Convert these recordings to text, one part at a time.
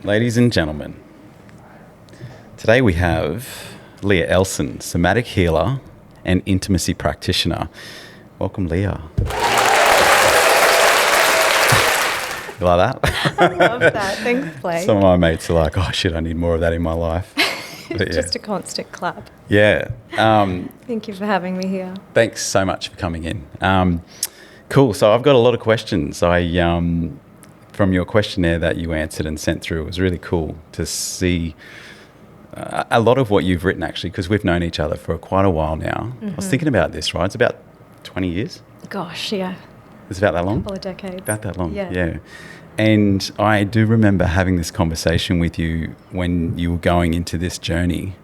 Ladies and gentlemen, today we have Leah Elson, somatic healer and intimacy practitioner. Welcome, Leah. You like that? I love that. Thanks, Blake. Some of my mates are like, oh shit, I need more of that in my life. But yeah. Just a constant clap. Yeah. Thank you for having me here. Thanks so much for coming in. Cool. So I've got a lot of questions. From your questionnaire that you answered and sent through, it was really cool to see a lot of what you've written, actually, because we've known each other for quite a while now. I was thinking about this, right? It's about 20 years. Gosh, yeah. It's about that long? A couple of decades. About that long, Yeah. yeah. And I do remember having this conversation with you when you were going into this journey,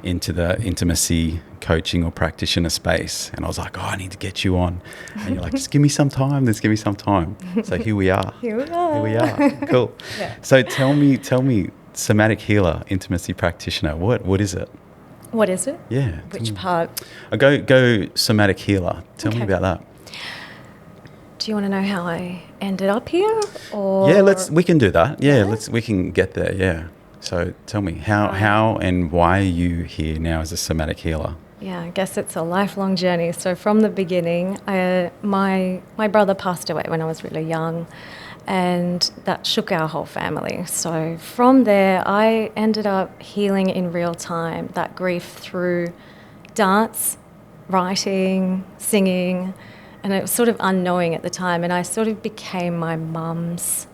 into the intimacy coaching or practitioner space. And I was like, oh, I need to get you on. And you're like, just give me some time. Just give me some time. So here we are. Here we are. Here we are. Cool. Yeah. So tell me, somatic healer, intimacy practitioner, what is it? What is it? Yeah. Which part? Go somatic healer. Tell me Okay. about that. Do you want to know how I ended up here? Or Yeah, we can do that. Yeah, we can get there. Yeah. So tell me how and why are you here now as a somatic healer? Yeah, I guess it's a lifelong journey. So from the beginning, my brother passed away when I was really young, and that shook our whole family. So from there, I ended up healing in real time that grief through dance, writing, singing, and it was sort of unknowing at the time. And I sort of became my mum's,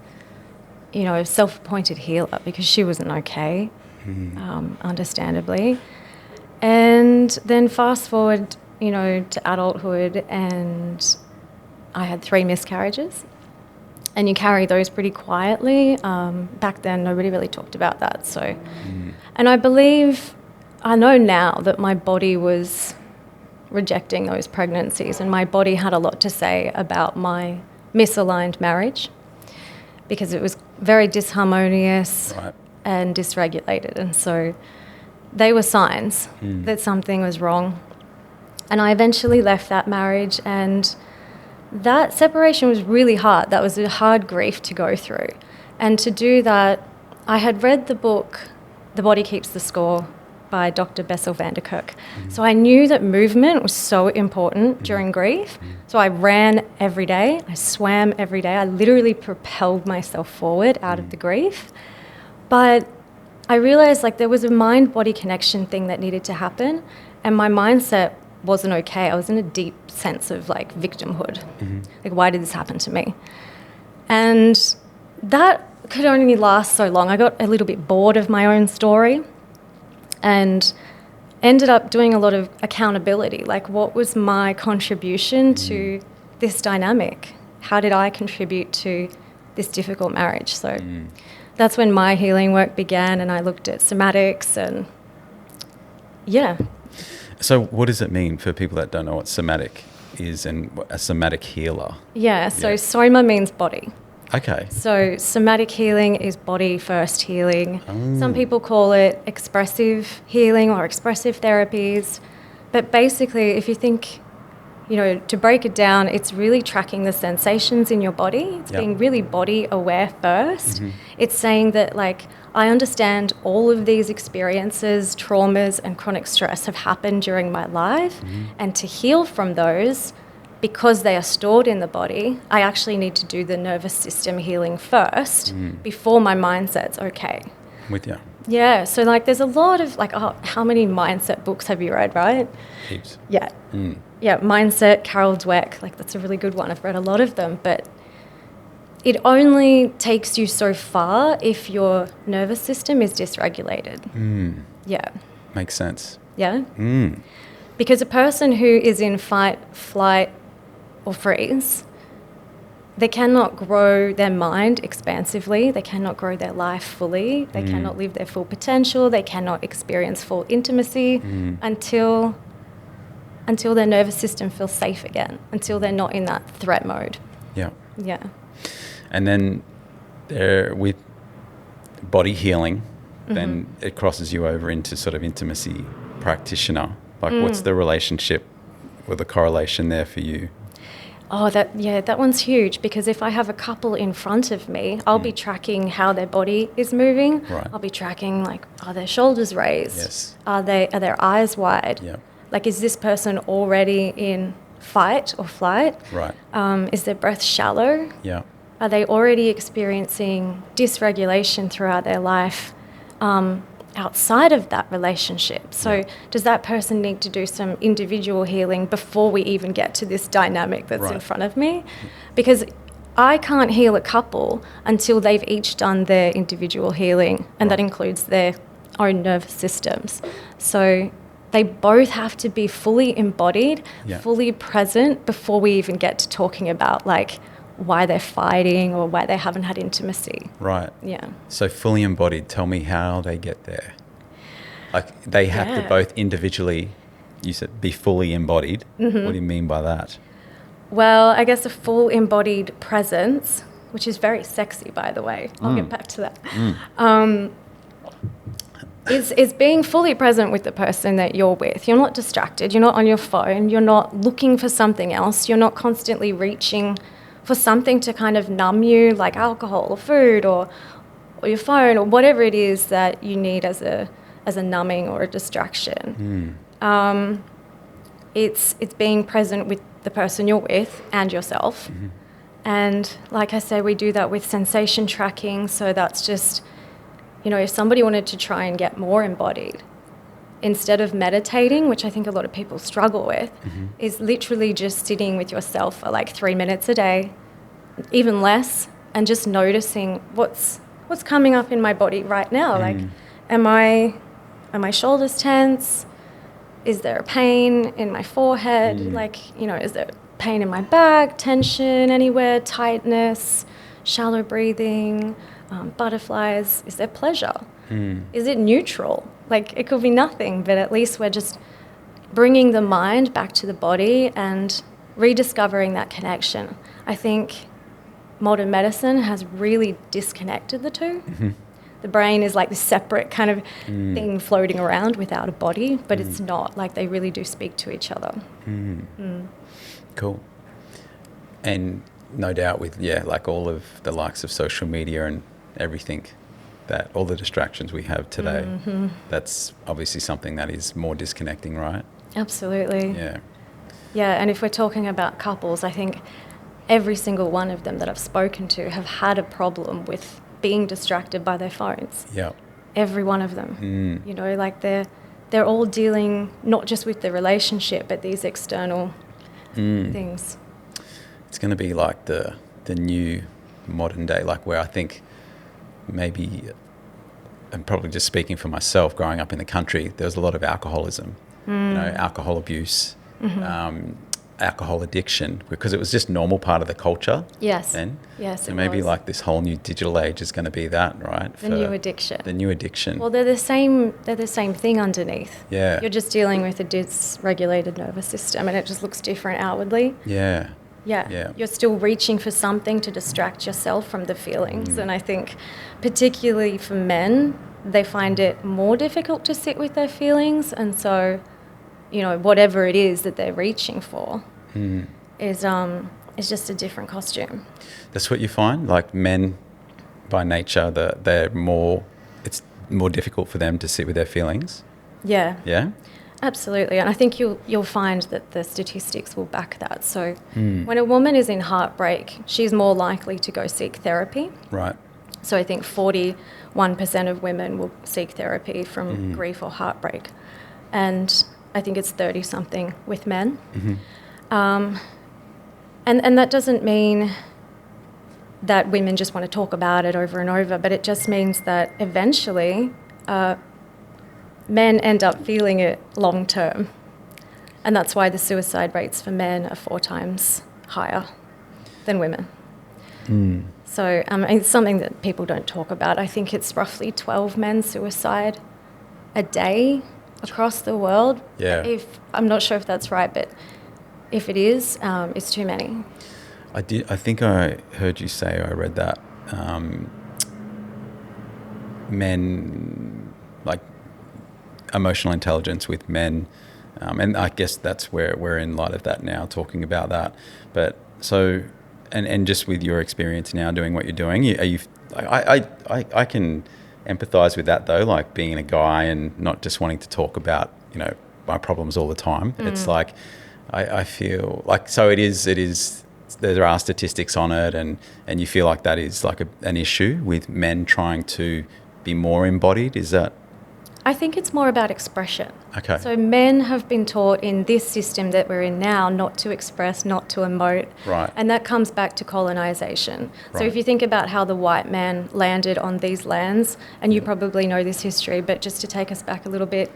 self-appointed healer because she wasn't okay, understandably. And then fast forward, to adulthood, and I had 3 miscarriages. And you carry those pretty quietly. Back then, nobody really talked about that. So, and I know now that my body was rejecting those pregnancies, and my body had a lot to say about my misaligned marriage because it was very disharmonious and dysregulated. And so they were signs that something was wrong. And I eventually left that marriage, and that separation was really hard. That was a hard grief to go through. And to do that, I had read the book, The Body Keeps the Score, by Dr. Bessel van der Kolk. So I knew that movement was so important during grief. So I ran every day, I swam every day. I literally propelled myself forward out of the grief. But I realized there was a mind-body connection thing that needed to happen, and my mindset wasn't okay. I was in a deep sense of victimhood. Why did this happen to me? And that could only last so long. I got a little bit bored of my own story and ended up doing a lot of accountability. What was my contribution to this dynamic? How did I contribute to this difficult marriage? So that's when my healing work began, and I looked at somatics and So what does it mean for people that don't know what somatic is and a somatic healer? Yeah, so soma means body. Okay. So somatic healing is body first healing. Some people call it expressive healing or expressive therapies. But basically, if you think, to break it down, it's really tracking the sensations in your body. It's being really body aware first. It's saying that I understand all of these experiences, traumas and chronic stress have happened during my life. And to heal from those, because they are stored in the body, I actually need to do the nervous system healing first before my mindset's okay. With you. Yeah, so there's a lot of how many mindset books have you read, right? Heaps. Yeah. Yeah, Mindset, Carol Dweck, that's a really good one. I've read a lot of them, but it only takes you so far if your nervous system is dysregulated. Yeah. Makes sense. Yeah? Because a person who is in fight, flight, or freeze, they cannot grow their mind expansively, they cannot grow their life fully, they cannot live their full potential, they cannot experience full intimacy until their nervous system feels safe again, until they're not in that threat mode. Yeah. Yeah. And then with body healing, then it crosses you over into sort of intimacy practitioner. What's the relationship or the correlation there for you? Oh, that one's huge, because if I have a couple in front of me, I'll be tracking how their body is moving. Right. I'll be tracking, like, are their shoulders raised? Yes. Are their eyes wide? Yeah. Like, is this person already in fight or flight? Right. Is their breath shallow? Yeah. Are they already experiencing dysregulation throughout their life outside of that relationship? So does that person need to do some individual healing before we even get to this dynamic that's in front of me? Because I can't heal a couple until they've each done their individual healing, and that includes their own nervous systems. So they both have to be fully embodied, fully present, before we even get to talking about, like, why they're fighting or why they haven't had intimacy. Right. Yeah. So fully embodied, tell me how they get there. Like, they have to both individually, you said, be fully embodied. Mm-hmm. What do you mean by that? Well, I guess a full embodied presence, which is very sexy, by the way. I'll get back to that. Is being fully present with the person that you're with. You're not distracted. You're not on your phone. You're not looking for something else. You're not constantly reaching for something to kind of numb you, like alcohol or food or your phone or whatever it is that you need as a numbing or a distraction. It's being present with the person you're with and yourself. Mm-hmm. And like I say, we do that with sensation tracking. So that's just, if somebody wanted to try and get more embodied, instead of meditating, which I think a lot of people struggle with, is literally just sitting with yourself for like 3 minutes a day, even less, and just noticing what's coming up in my body right now. Like, are my shoulders tense? Is there a pain in my forehead? Like, is there pain in my back, tension anywhere, tightness, shallow breathing, butterflies? Is there pleasure? Is it neutral? Like, it could be nothing, but at least we're just bringing the mind back to the body and rediscovering that connection. I think modern medicine has really disconnected the two. Mm-hmm. The brain is like this separate kind of thing floating around without a body, but it's not. Like, they really do speak to each other. Cool. And no doubt with, like all of the likes of social media and everything, that all the distractions we have today, that's obviously something that is more disconnecting, right? Absolutely. Yeah. Yeah, and if we're talking about couples, I think every single one of them that I've spoken to have had a problem with being distracted by their phones. Yeah. Every one of them. Like they're all dealing not just with the relationship, but these external things. It's going to be like the new modern day, like where I think maybe, and probably just speaking for myself, growing up in the country, there was a lot of alcoholism, alcohol abuse, alcohol addiction, because it was just normal part of the culture. Yes. Then. Yes. So maybe like this whole new digital age is going to be that, right? The new addiction. The new addiction. Well, they're the same thing underneath. Yeah. You're just dealing with a dysregulated nervous system, and it just looks different outwardly. Yeah. Yeah. You're still reaching for something to distract yourself from the feelings. And I think particularly for men, they find it more difficult to sit with their feelings. And so, whatever it is that they're reaching for is just a different costume. That's what you find? Like, men by nature, it's more difficult for them to sit with their feelings? Yeah. Yeah? Absolutely, and I think you'll find that the statistics will back that. So when a woman is in heartbreak, she's more likely to go seek therapy. Right. So I think 41% of women will seek therapy from grief or heartbreak. And I think it's 30-something with men. And that doesn't mean that women just want to talk about it over and over, but it just means that eventually men end up feeling it long term. And that's why the suicide rates for men are 4 times higher than women. So it's something that people don't talk about. I think it's roughly 12 men suicide a day across the world. Yeah. I'm not sure if that's right, but if it is, it's too many. I think I heard you say, I read that men, like emotional intelligence with men, and I guess that's where we're in light of that now, talking about that. But So, and just with your experience now doing what you're doing, I can empathise with that though, like being a guy and not just wanting to talk about, my problems all the time. It's like, I feel like, so it is, there are statistics on it, and you feel like that is like an issue with men trying to be more embodied. Is that? I think it's more about expression. Okay. So men have been taught in this system that we're in now not to express, not to emote. Right. And that comes back to colonization. Right. So if you think about how the white man landed on these lands, and you probably know this history, but just to take us back a little bit,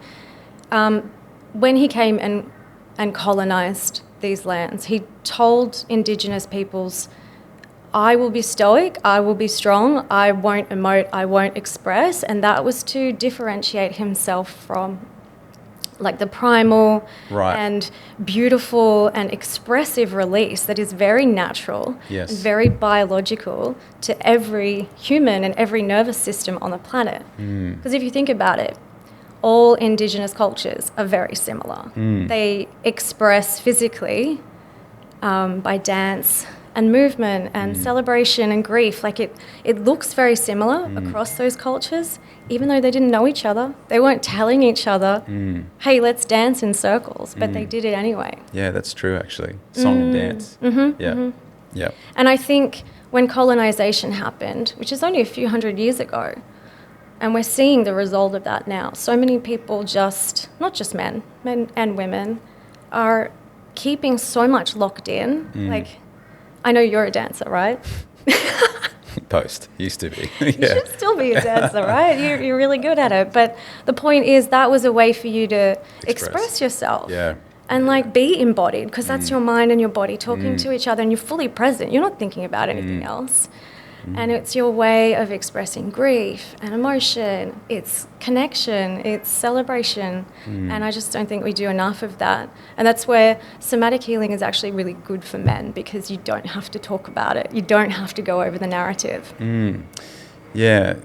when he came and colonized these lands, he told Indigenous peoples, I will be stoic, I will be strong, I won't emote, I won't express. And that was to differentiate himself from like the primal and beautiful and expressive release that is very natural and very biological to every human and every nervous system on the planet. Because if you think about it, all Indigenous cultures are very similar. They express physically by dance and movement and celebration and grief. Like it looks very similar across those cultures, even though they didn't know each other. They weren't telling each other, hey, let's dance in circles, but they did it anyway. Yeah, that's true, actually. Song and dance. Yeah. And I think when colonization happened, which is only a few hundred years ago, and we're seeing the result of that now, so many people not just men and women, are keeping so much locked in. Like, I know you're a dancer, right? Post. Used to be. You should still be a dancer, right? You're really good at it. But the point is that was a way for you to express yourself. Yeah. And like be embodied, because that's your mind and your body talking to each other, and you're fully present. You're not thinking about anything else. And it's your way of expressing grief and emotion. It's connection. It's celebration. And I just don't think we do enough of that. And that's where somatic healing is actually really good for men, because you don't have to talk about it. You don't have to go over the narrative. Yeah,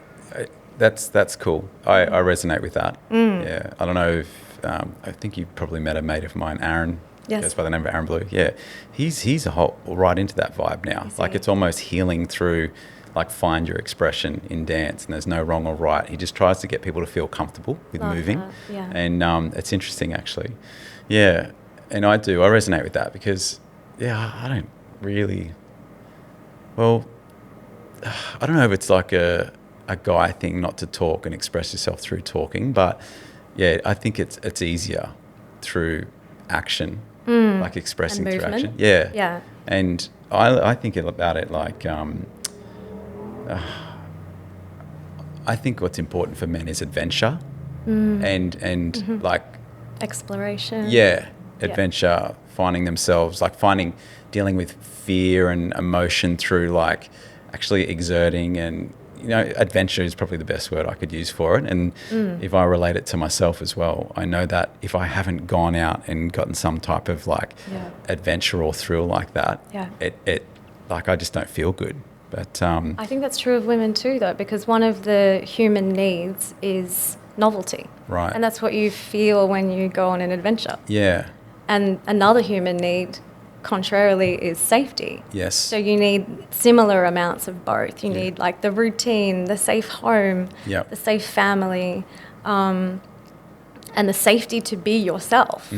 that's cool. I resonate with that. Yeah, I don't know if I think you probably met a mate of mine, Aaron. Yes. Goes by the name of Aaron Blue. Yeah, he's a whole right into that vibe now. Like it's almost healing through, like, find your expression in dance, and there's no wrong or right. He just tries to get people to feel comfortable with moving. That. Yeah. And it's interesting, actually. Yeah, and I resonate with that, because I don't really. Well, I don't know if it's like a guy thing not to talk and express yourself through talking, but yeah, I think it's easier through action. Like expressing through action. Yeah. And I think about it like, I think what's important for men is adventure and like exploration. Yeah, adventure, finding themselves, like dealing with fear and emotion through like actually exerting, and adventure is probably the best word I could use for it. And if I relate it to myself as well, I know that if I haven't gone out and gotten some type of like adventure or thrill like that, it like I just don't feel good. But I think that's true of women too, though, because one of the human needs is novelty. Right. And that's what you feel when you go on an adventure. Yeah. And another human need, contrarily, is safety. Yes. So you need similar amounts of both. You need like the routine, the safe home, the safe family, and the safety to be yourself.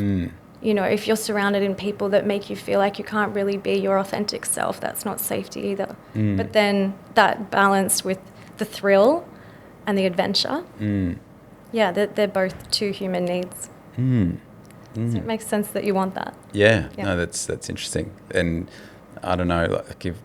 If you're surrounded in people that make you feel like you can't really be your authentic self, that's not safety either. But then that balanced with the thrill and the adventure, they're both two human needs. So it makes sense that you want that. Yeah. No, that's interesting. And I don't know, like if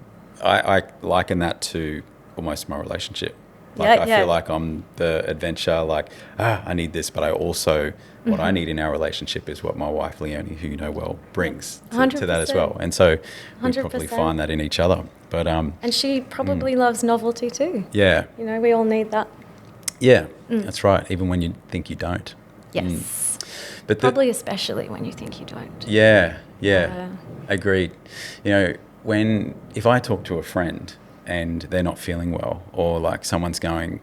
I liken that to almost my relationship. Like I feel like I'm the adventure, like, I need this, but I also, what I need in our relationship is what my wife, Leonie, who you know well, brings to that as well. And so we 100%. probably find that in each other. But and she probably loves novelty too. Yeah. We all need that. Yeah, that's right. Even when you think you don't. Yes. But probably especially when you think you don't. Yeah. Agreed. If I talk to a friend and they're not feeling well, or like someone's going,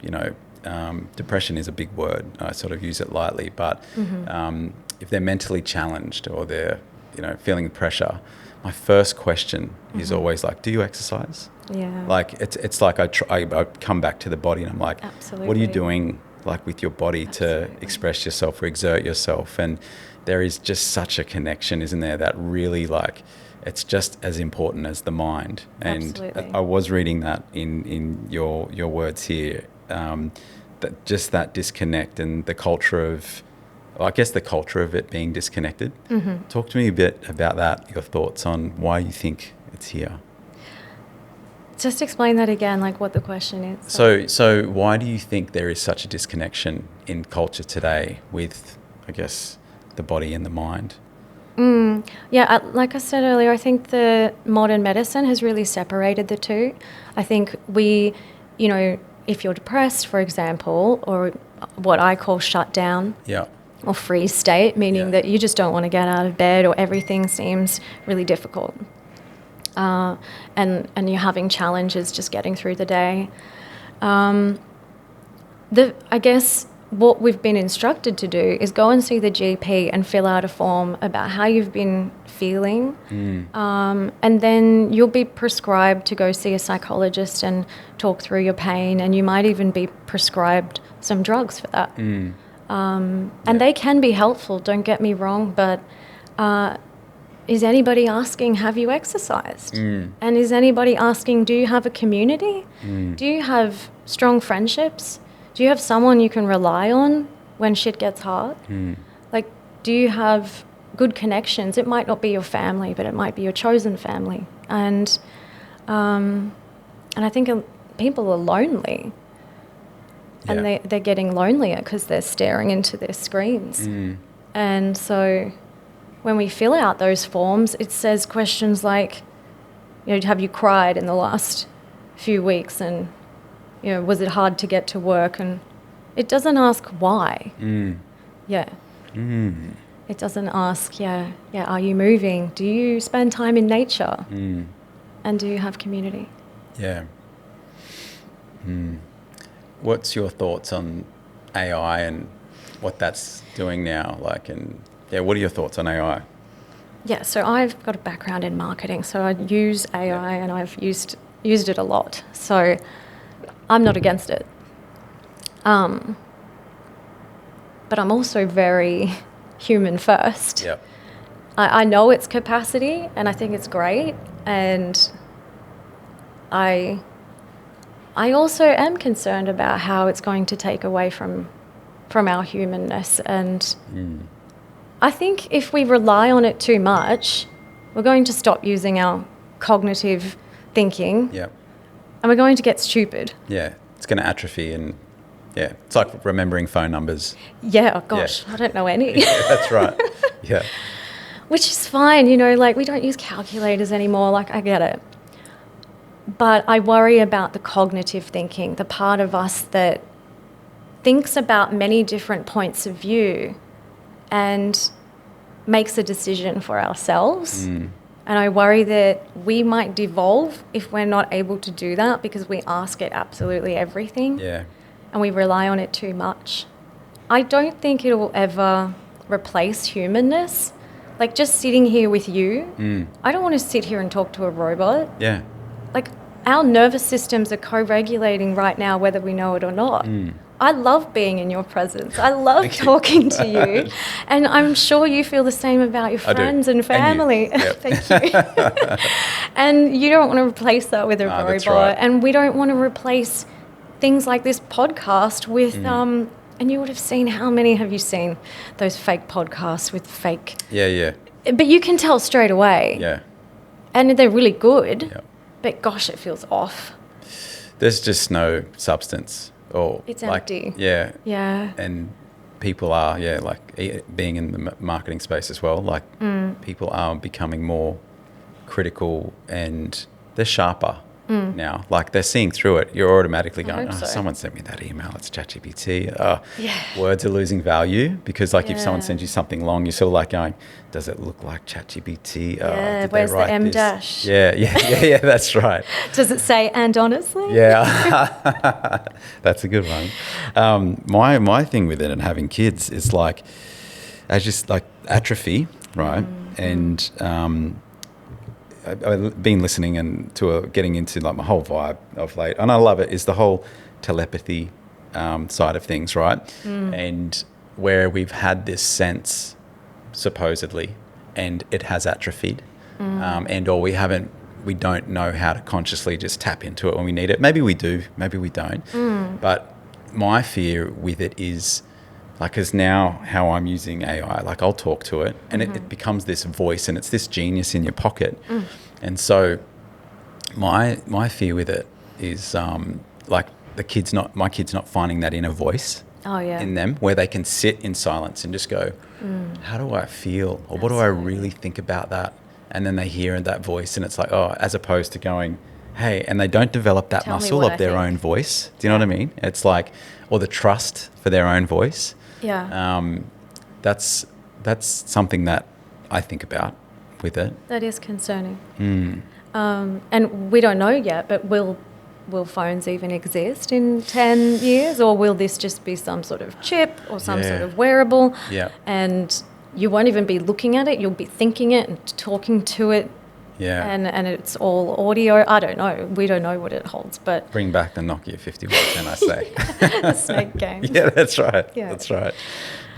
depression is a big word. I sort of use it lightly, but if they're mentally challenged or they're, feeling pressure, my first question is always like, do you exercise? Yeah. Like it's like I come back to the body and I'm like, Absolutely. what are you doing like with your body to express yourself or exert yourself? And there is just such a connection, isn't there, that really like it's just as important as the mind. And Absolutely. I was reading that in your words here, that just that disconnect and the culture of, I guess the culture of it being disconnected. Mm-hmm. Talk to me a bit about that, your thoughts on why you think it's here. Just explain that again, like what the question is. So why do you think there is such a disconnection in culture today with, I guess, the body and the mind? Yeah, like I said earlier, I think the modern medicine has really separated the two. I think we, if you're depressed, for example, or what I call shut down, Yeah. or freeze state, meaning Yeah. that you just don't want to get out of bed or everything seems really difficult. And you're having challenges just getting through the day. I guess what we've been instructed to do is go and see the GP and fill out a form about how you've been feeling. And then you'll be prescribed to go see a psychologist and talk through your pain, and you might even be prescribed some drugs for that. And they can be helpful, don't get me wrong, but is anybody asking, have you exercised? And is anybody asking, do you have a community? Do you have strong friendships? Do you have someone you can rely on when shit gets hard? Like, do you have good connections? It might not be your family, but it might be your chosen family. And I think people are lonely. And they're getting lonelier because they're staring into their screens. And so when we fill out those forms, it says questions like, have you cried in the last few weeks? And, was it hard to get to work? And it doesn't ask why. Yeah. It doesn't ask, are you moving? Do you spend time in nature? And do you have community? Yeah. What's your thoughts on AI and what that's doing now? What are your thoughts on AI? Yeah, so I've got a background in marketing, so I use AI and I've used it a lot. So I'm not against it. But I'm also very human first. Yep. I know its capacity and I think it's great. And I also am concerned about how it's going to take away from our humanness. And I think if we rely on it too much, we're going to stop using our cognitive thinking. Yep. And we're going to get stupid. Yeah, it's going to atrophy and, it's like remembering phone numbers. Yeah, oh gosh, I don't know any. Yeah, that's right. Yeah. Which is fine, we don't use calculators anymore, I get it. But I worry about the cognitive thinking, the part of us that thinks about many different points of view and makes a decision for ourselves. And I worry that we might devolve if we're not able to do that because we ask it absolutely everything. Yeah. And we rely on it too much. I don't think it will ever replace humanness. Like just sitting here with you, I don't want to sit here and talk to a robot. Yeah. Like our nervous systems are co-regulating right now, whether we know it or not. I love being in your presence. I love talking to you. And I'm sure you feel the same about your friends and family. And yep. Thank you. And you don't want to replace that with a robot. That's right. And we don't want to replace things like this podcast with, and you would have seen, how many have you seen, those fake podcasts with fake... Yeah. But you can tell straight away. Yeah. And they're really good. Yep. But gosh, it feels off. There's just no substance. Or it's empty. Yeah. Yeah. And people are, being in the marketing space as well, people are becoming more critical and they're sharper now. Like they're seeing through it. You're automatically going, someone sent me that email. It's ChatGPT. Words are losing value because if someone sends you something long, you're sort of like going, does it look like ChatGPT? Where's the M dash? Yeah, that's right. Does it say, and honestly? Yeah, that's a good one. My thing with it and having kids is as just atrophy, right? And I've been listening and getting into like my whole vibe of late, and I love it, is the whole telepathy side of things, right? And where we've had this sense, supposedly, and it has atrophied, and or we don't know how to consciously just tap into it when we need it. Maybe we do, maybe we don't. But my fear with it is, like, because now how I'm using AI, like I'll talk to it and it becomes this voice and it's this genius in your pocket. And so my fear with it is like my kid's not finding that inner voice in them where they can sit in silence and just go, how do I feel? Or what do I really think about that? And then they hear that voice and it's like, oh, as opposed to going, hey, and they don't develop that muscle of their own voice. Do you know what I mean? It's like, or the trust for their own voice. Yeah. That's something that I think about with it. That is concerning. And we don't know yet, but will phones even exist in 10 years? Or will this just be some sort of chip or some sort of wearable? Yeah. And you won't even be looking at it. You'll be thinking it and talking to it. Yeah. And it's all audio. I don't know. We don't know what it holds, but... Bring back the Nokia 5110, I say. The snake game. Yeah, that's right. Yeah. That's right.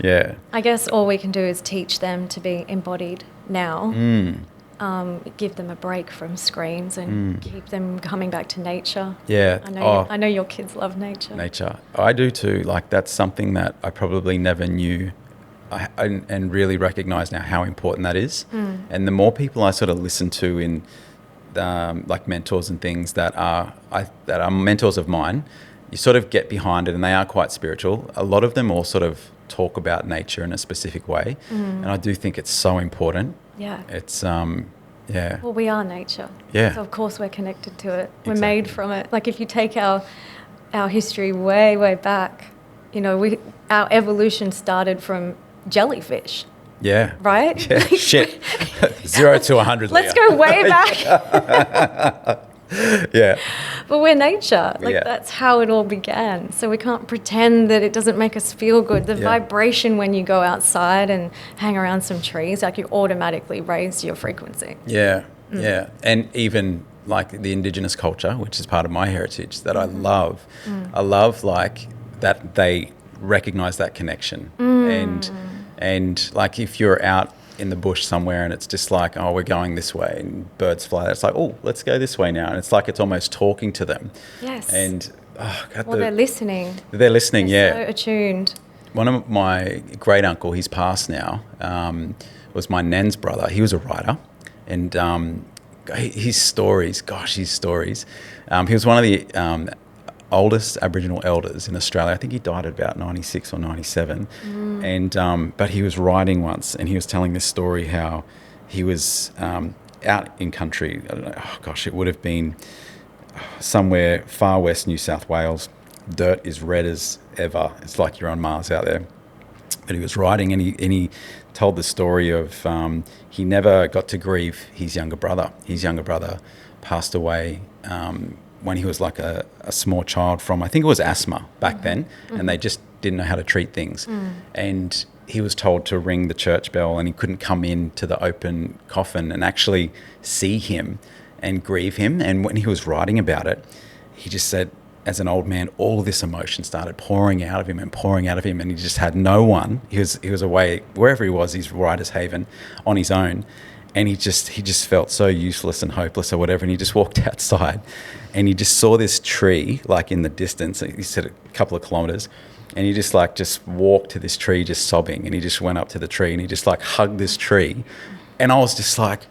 Yeah. I guess all we can do is teach them to be embodied now. Give them a break from screens and keep them coming back to nature. Yeah. I know your kids love nature. Nature. I do too. Like, that's something that I probably never knew and really recognise now how important that is. And the more people I sort of listen to in like mentors and things that are mentors of mine, you sort of get behind it, and they are quite spiritual. A lot of them all sort of talk about nature in a specific way, and I do think it's so important. Yeah. It's yeah. Well, we are nature. Yeah. So of course we're connected to it. We're Exactly. made from it. Like, if you take our history way back, you know, our evolution started from jellyfish. Yeah. Right? Yeah. Shit. 0 to 100. Let's Leah. go way back. Yeah. But we're nature. Like, Yeah. that's how it all began. So we can't pretend that it doesn't make us feel good. The vibration when you go outside and hang around some trees, like, you automatically raise your frequency. Yeah. Yeah. And even like the Indigenous culture, which is part of my heritage, that I love. I love, like, that they recognize that connection. And like, if you're out in the bush somewhere and it's just like, oh, we're going this way and birds fly, it's like, oh, let's go this way now. And it's like, it's almost talking to them. Yes. And they're listening. They're listening. They're Yeah. so attuned. One of my great uncle, he's passed now, was my nan's brother. He was a writer, and his stories. He was one of the oldest Aboriginal elders in Australia. I think he died at about 96 or 97. And but he was writing once, and he was telling this story how he was out in country. I don't know, it would have been somewhere far west New South Wales. Dirt is red as ever. It's like you're on Mars out there. But he was writing, and he told the story of he never got to grieve his younger brother. His younger brother passed away when he was like a small child from, I think it was asthma back then, and they just didn't know how to treat things. And he was told to ring the church bell, and he couldn't come in to the open coffin and actually see him and grieve him. And when he was writing about it, he just said, as an old man, all this emotion started pouring out of him, and he just had no one. He was away, wherever he was, his writer's haven, on his own. And he just felt so useless and hopeless or whatever. And he just walked outside, and he just saw this tree, like, in the distance. He said a couple of kilometres, and he just walked to this tree, just sobbing. And he just went up to the tree, and he just like hugged this tree. And I was just like,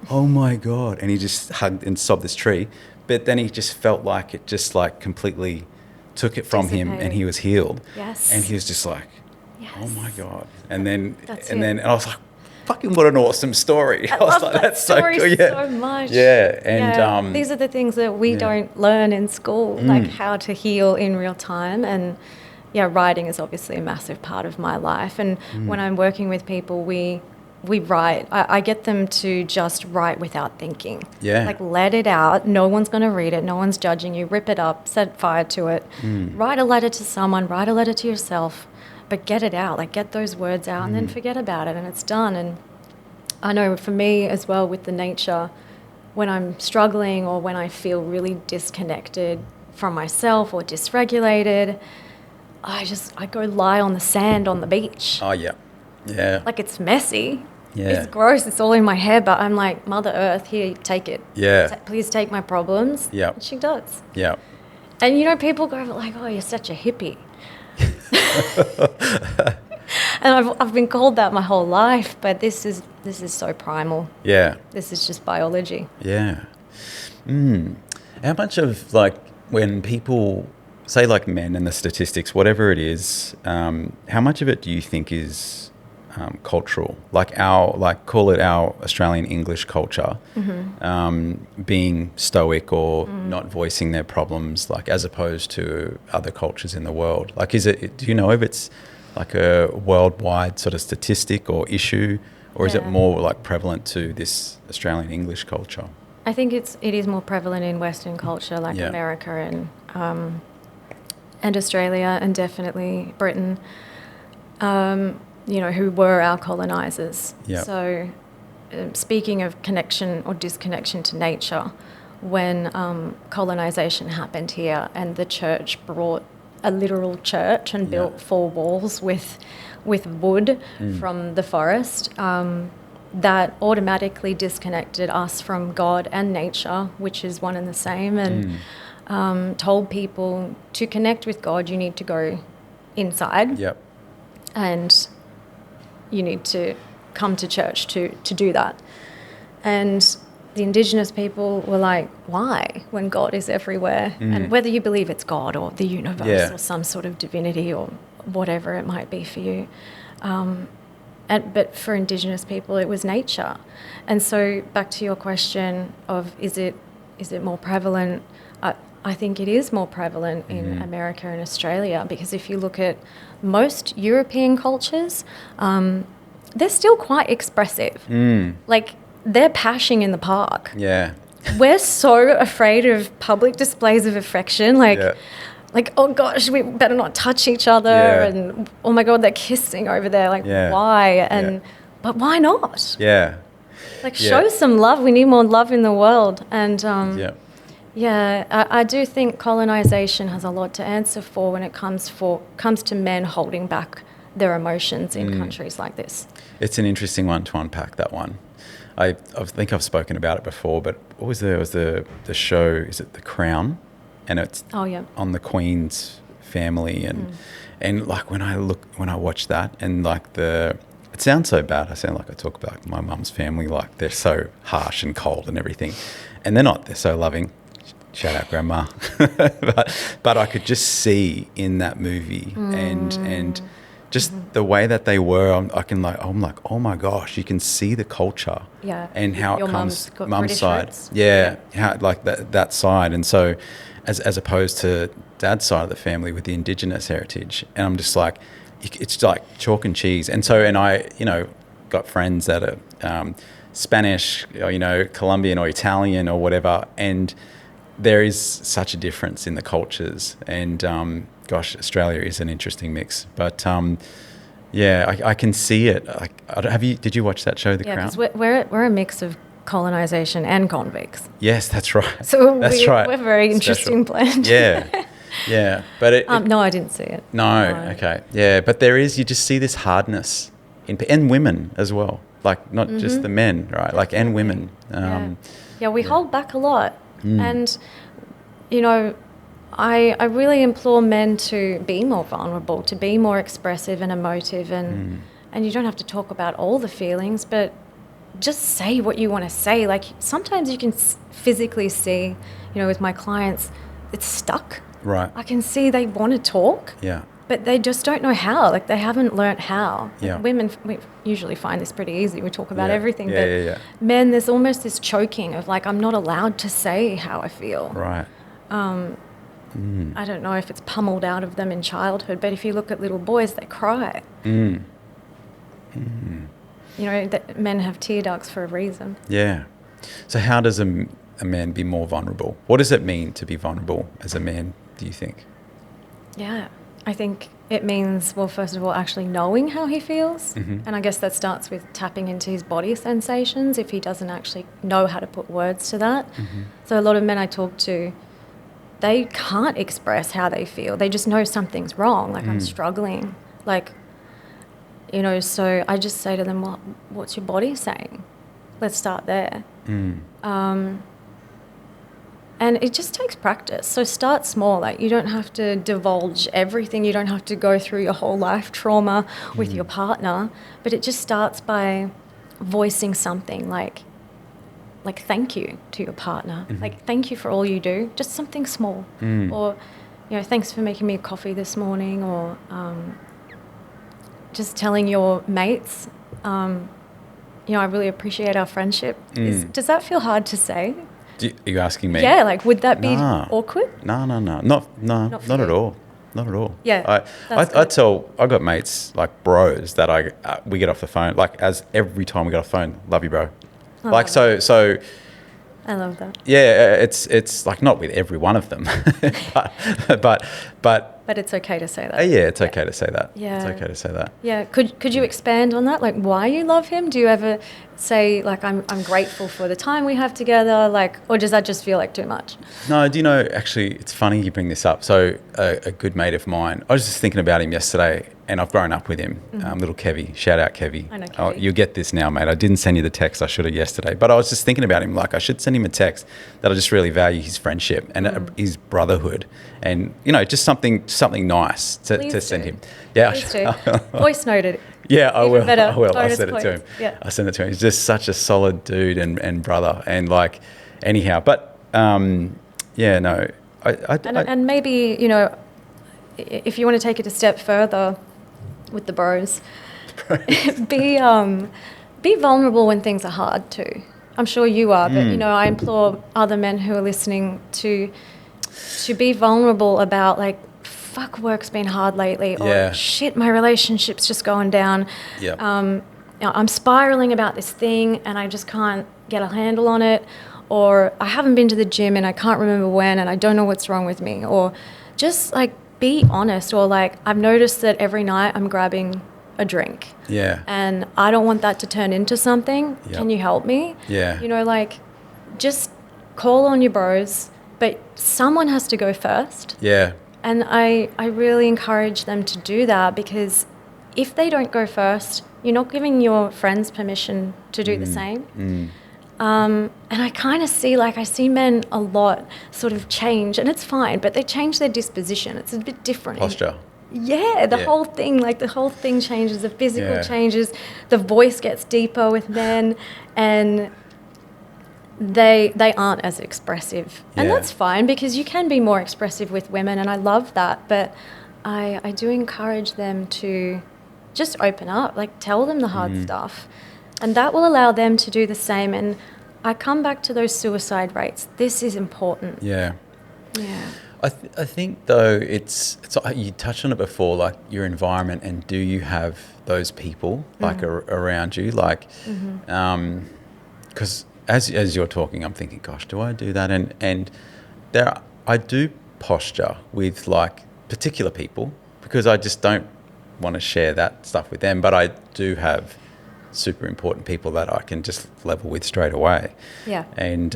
oh my God. And he just hugged and sobbed this tree. But then he just felt like it just like completely took it from him, and he was healed. Yes. And he was just like, Yes. oh my God. And then That's I was like, fucking what an awesome story. I was love like, that that's story so cool. Yeah. so much. Yeah. And these are the things that we don't learn in school, like how to heal in real time. And writing is obviously a massive part of my life. And when I'm working with people, we write. I get them to just write without thinking. Yeah. Like, let it out. No one's going to read it. No one's judging you. Rip it up. Set fire to it. Write a letter to someone. Write a letter to yourself. But get it out. Like, get those words out and then forget about it, and it's done. And I know for me as well, with the nature, when I'm struggling or when I feel really disconnected from myself or dysregulated, I go lie on the sand on the beach. Oh, yeah. Yeah. Like, it's messy. Yeah. It's gross. It's all in my head, but I'm like, Mother Earth, here, take it. Yeah. Please take my problems. Yeah. And she does. Yeah. And, you know, people go like, oh, you're such a hippie. And I've been called that my whole life, but this is so primal. Yeah. This is just biology. Yeah. How much of, like, when people say, like, men and the statistics, whatever it is, how much of it do you think is cultural? Call it our Australian English culture, being stoic or not voicing their problems, like, as opposed to other cultures in the world. Like, do you know if it's like a worldwide sort of statistic or issue, or is it more like prevalent to this Australian English culture? I think it is more prevalent in Western culture, like America and Australia, and definitely Britain. You know, who were our colonisers. Yep. So, speaking of connection or disconnection to nature, when colonisation happened here and the church brought a literal church and built 4 walls with wood from the forest, that automatically disconnected us from God and nature, which is one and the same, and told people to connect with God, you need to go inside. Yep. And you need to come to church to do that. And the Indigenous people were like, why, when God is everywhere? And whether you believe it's God or the universe or some sort of divinity or whatever it might be for you. But for Indigenous people, it was nature. And so back to your question of is it more prevalent? I think it is more prevalent in America and Australia, because if you look at most European cultures, they're still quite expressive. Like, they're pashing in the park. Yeah. We're so afraid of public displays of affection, like, oh gosh, we better not touch each other, and oh my God, they're kissing over there, like, why? And but why not? Yeah. Like, show some love. We need more love in the world. And I do think colonisation has a lot to answer for when it comes to men holding back their emotions in countries like this. It's an interesting one to unpack, that one. I think I've spoken about it before, but what was the show, is it The Crown? And it's on the Queen's family, and like when I watch that, and like it sounds so bad. I sound like I talk about my mum's family, like they're so harsh and cold and everything, and they're not. They're so loving. Shout out Grandma. but I could just see in that movie and just the way that they were, I'm like, oh my gosh, you can see the culture and how your it comes, mum's side. roots. How like that side. And so as opposed to dad's side of the family with the Indigenous heritage. And I'm just like, it's like chalk and cheese. And so, and I, got friends that are Spanish, or, Colombian or Italian or whatever. And there is such a difference in the cultures. And, gosh, Australia is an interesting mix. But, I can see it. Did you watch that show, The Crown? Yeah, because we're a mix of colonisation and convicts. Yes, that's right. So right. We're a very interesting blend. Yeah. But no, I didn't see it. No, okay. Yeah, but you just see this hardness in women as well. Like, not just the men, right? Like, and women. We hold back a lot. And, I really implore men to be more vulnerable, to be more expressive and emotive, and you don't have to talk about all the feelings, but just say what you want to say. Like, sometimes you can physically see, with my clients, it's stuck. Right. I can see they want to talk. Yeah. But they just don't know how. Like, they haven't learnt how. Yeah. Like, women, we usually find this pretty easy. We talk about everything. But men, there's almost this choking of, like, I'm not allowed to say how I feel. Right. I don't know if it's pummeled out of them in childhood, but if you look at little boys, they cry. That men have tear ducts for a reason. Yeah. So how does a man be more vulnerable? What does it mean to be vulnerable as a man, do you think? Yeah. I think it means, well, first of all, actually knowing how he feels. Mm-hmm. And I guess that starts with tapping into his body sensations if he doesn't actually know how to put words to that. Mm-hmm. So a lot of men I talk to, they can't express how they feel. They just know something's wrong, like I'm struggling. Like, you know, so I just say to them, well, what's your body saying? Let's start there. And it just takes practice. So start small. Like, you don't have to divulge everything. You don't have to go through your whole life trauma with your partner. But it just starts by voicing something like thank you to your partner. Like, thank you for all you do. Just something small. Or, you know, thanks for making me a coffee this morning. Or just telling your mates, you know, I really appreciate our friendship. Does that feel hard to say? Are you asking me? Yeah, like, would that be awkward? No. Not at all. Not at all. Yeah, I got mates, like bros, that we get off the phone, like, as every time we get off the phone, love you, bro. Like, so I love that. yeah, it's like not with every one of them, but it's okay to say that. yeah, it's okay to say that. Yeah. It's okay to say that. Yeah. Could you expand on that? Like, why you love him? Do you ever say, like, I'm grateful for the time we have together? Like, or does that just feel like too much? No, do you know, actually, it's funny you bring this up. So a good mate of mine, I was just thinking about him yesterday, and I've grown up with him, little Kevy. Shout out, Kevy. I know Kevy. Oh, you'll get this now, mate. I didn't send you the text. I should have yesterday. But I was just thinking about him, like, I should send him a text that I just really value his friendship and his brotherhood, and, you know, just something nice to send him. Yeah, Please do. Voice noted. Yeah, I will. Better. I will. I Bonus send it to him. points. Yeah. I send it to him. He's just such a solid dude and brother, and, like, anyhow. But yeah, no. And maybe, you know, if you want to take it a step further with the bros, be vulnerable when things are hard too. I'm sure you are, but, you know, I implore other men who are listening to be vulnerable about, like, fuck, work's been hard lately, or shit, my relationship's just going down. Yeah. You know, I'm spiraling about this thing and I just can't get a handle on it, or I haven't been to the gym and I can't remember when and I don't know what's wrong with me, or just, like, be honest, or, like, I've noticed that every night I'm grabbing a drink. Yeah. And I don't want that to turn into something. Yep. Can you help me? Yeah. You know, like, just call on your bros, but someone has to go first. Yeah. And I really encourage them to do that, because if they don't go first, you're not giving your friends permission to do the same. And I kind of I see men a lot sort of change, and it's fine, but they change their disposition. It's a bit different. Posture. Yeah, the whole thing changes. The physical changes. The voice gets deeper with men, and they aren't as expressive. And that's fine, because you can be more expressive with women, and I love that. But I do encourage them to just open up, like, tell them the hard stuff. And that will allow them to do the same. And I come back to those suicide rates. This is important. Yeah. Yeah. I think, though, it's you touched on it before, like, your environment, and do you have those people, like, around you, like, because as you're talking, I'm thinking, gosh, do I do that? And I do posture with, like, particular people, because I just don't want to share that stuff with them, but I do have super important people that I can just level with straight away. Yeah. And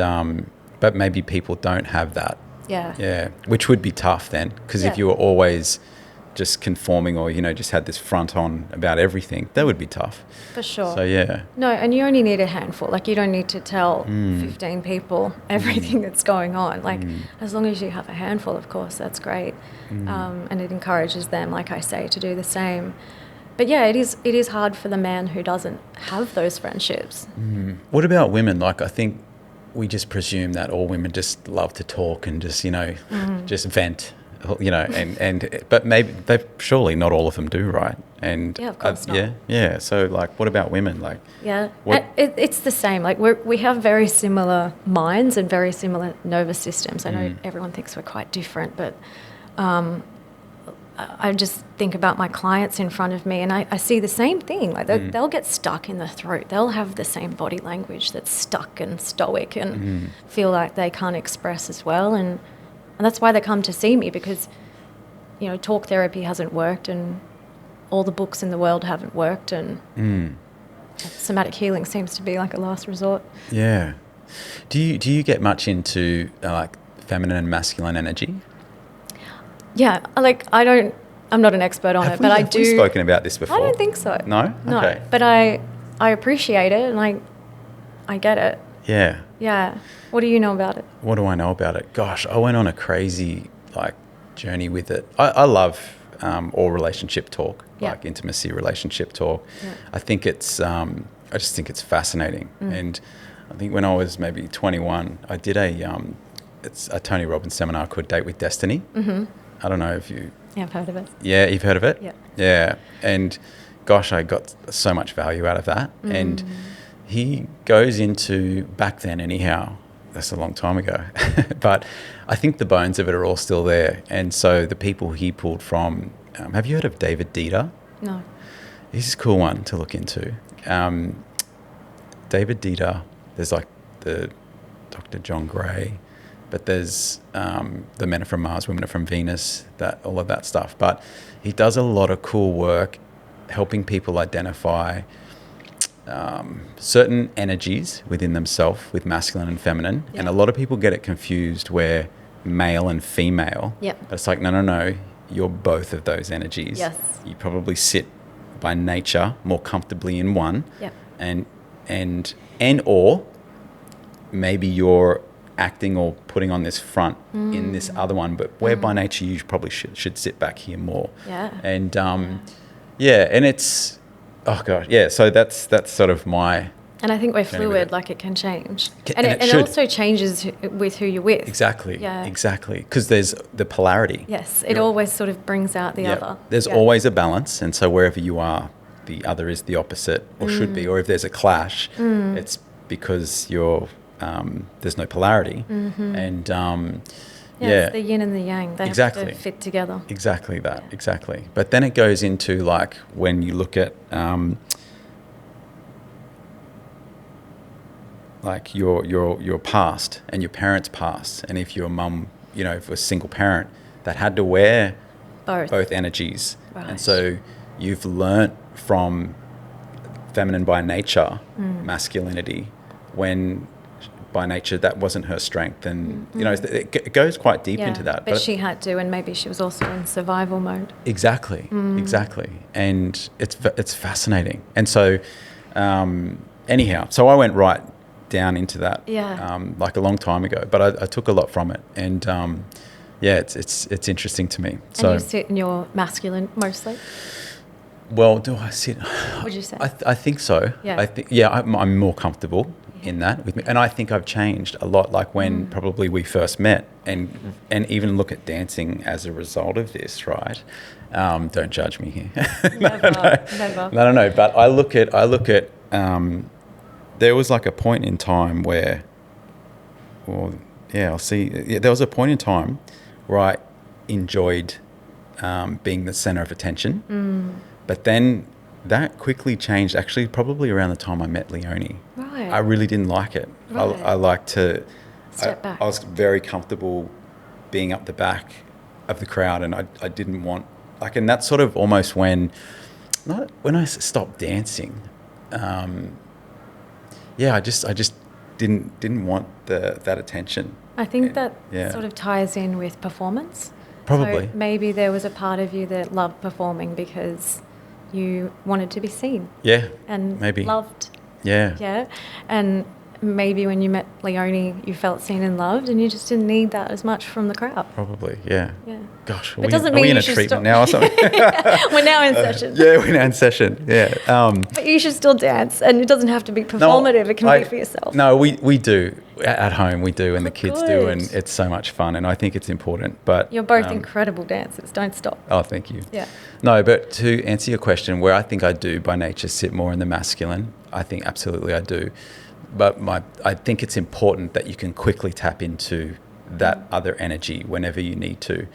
but maybe people don't have that. Yeah. Yeah, which would be tough then, because if you were always just conforming, or, you know, just had this front on about everything, that would be tough. For sure. So, yeah. No, and you only need a handful. Like, you don't need to tell 15 people everything that's going on. Like, as long as you have a handful, of course, that's great. And it encourages them, like I say, to do the same. But yeah, it is hard for the man who doesn't have those friendships. What about women? Like, I think we just presume that all women just love to talk and just, you know, just vent, you know, but maybe surely not all of them do, right? And yeah, of course not. Yeah. So, like, what about women? Like, yeah, it's the same. Like, we have very similar minds and very similar nervous systems. I know everyone thinks we're quite different, but I just think about my clients in front of me, and I see the same thing. Like, they'll get stuck in the throat. They'll have the same body language that's stuck and stoic, and feel like they can't express as well. And that's why they come to see me, because, talk therapy hasn't worked and all the books in the world haven't worked, and somatic healing seems to be like a last resort. Yeah. Do you get much into like feminine and masculine energy? Yeah, I'm not an expert on it, but I do. Have we spoken about this before? I don't think so. No? Okay. But I appreciate it, and I get it. Yeah. Yeah. What do you know about it? What do I know about it? Gosh, I went on a crazy journey with it. I love all relationship talk, like intimacy relationship talk. Yeah. I think it's I just think it's fascinating. And I think when I was maybe 21, I did it's a Tony Robbins seminar called Date with Destiny. Mm-hmm. I don't know if you... Yeah, I've heard of it. Yeah, you've heard of it? Yeah. Yeah. And gosh, I got so much value out of that. And he goes into, back then anyhow, that's a long time ago, but I think the bones of it are all still there. And so the people he pulled from, have you heard of David Dieter? No. He's a cool one to look into. David Dieter, there's like the Dr. John Gray, but there's the Men Are From Mars, Women Are From Venus, all of that stuff. But he does a lot of cool work helping people identify certain energies within themselves with masculine and feminine. Yeah. And a lot of people get it confused where male and female. Yep. But it's like, no, you're both of those energies. Yes. You probably sit by nature more comfortably in one. Yep. And or maybe you're acting or putting on this front in this other one, but where by nature you probably should sit back here more. Yeah. And and it's, oh gosh, yeah. So that's sort of my. And I think we're fluid, like it can change. And it also changes with who you're with. Exactly. Yeah. Exactly. Because there's the polarity. Yes. It always sort of brings out the other. There's always a balance. And so wherever you are, the other is the opposite or should be. Or if there's a clash, it's because there's no polarity. Mm-hmm. And it's the yin and the yang. They have to fit together. Exactly that. Yeah. Exactly. But then it goes into like when you look at like your past and your parents' past, and if your mum, if you're a single parent that had to wear both energies, right. And so you've learnt from feminine by nature, masculinity, when by nature that wasn't her strength, and it goes quite deep into that. But she had to, and maybe she was also in survival mode. Exactly, and it's fascinating. And so anyhow, so I went right down into that, like a long time ago. But I took a lot from it, and it's interesting to me. So, and you sit in your masculine mostly. Well, do I sit? Would you say? I think so. Yeah. I'm more comfortable in that with me, and I think I've changed a lot. Like when probably we first met, and even look at dancing as a result of this, right? Don't judge me here. Never. No. But I look at. There was like a point in time where, I'll see. Yeah, there was a point in time where I enjoyed being the center of attention. But then that quickly changed, actually, probably around the time I met Leonie. Right. I really didn't like it. Right. I like to... Step back. I was very comfortable being up the back of the crowd, and I didn't want... and that's sort of almost when I stopped dancing. I just didn't want that attention. I think that sort of ties in with performance. Probably. So maybe there was a part of you that loved performing because you wanted to be seen. Yeah. And maybe loved. Yeah. Yeah. And maybe when you met Leonie, you felt seen and loved, and you just didn't need that as much from the crowd. Probably. Yeah. Yeah. Gosh. But doesn't mean we in you a should treatment now or something? We're now in session. Yeah, we're now in session. Yeah. But you should still dance, and it doesn't have to be performative. It can be for yourself. No, we do. At home we do, and the kids do, and Good. it's so much fun, and I think it's important. But You're both incredible dancers. Don't stop. Oh, thank you. Yeah. No, but to answer your question, where I think I do by nature sit more in the masculine, I think absolutely I do. But I think it's important that you can quickly tap into that other energy whenever you need to.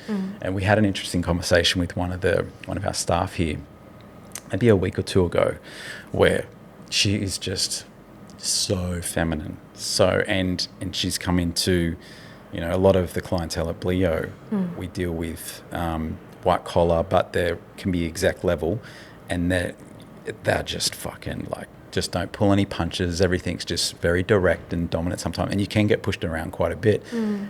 And we had an interesting conversation with one of our staff here, maybe a week or two ago, where she is just so feminine. And she's come into, a lot of the clientele at Bleo. We deal with white collar, but they can be exec level, and they're just fucking like, just don't pull any punches. Everything's just very direct and dominant sometimes, and you can get pushed around quite a bit.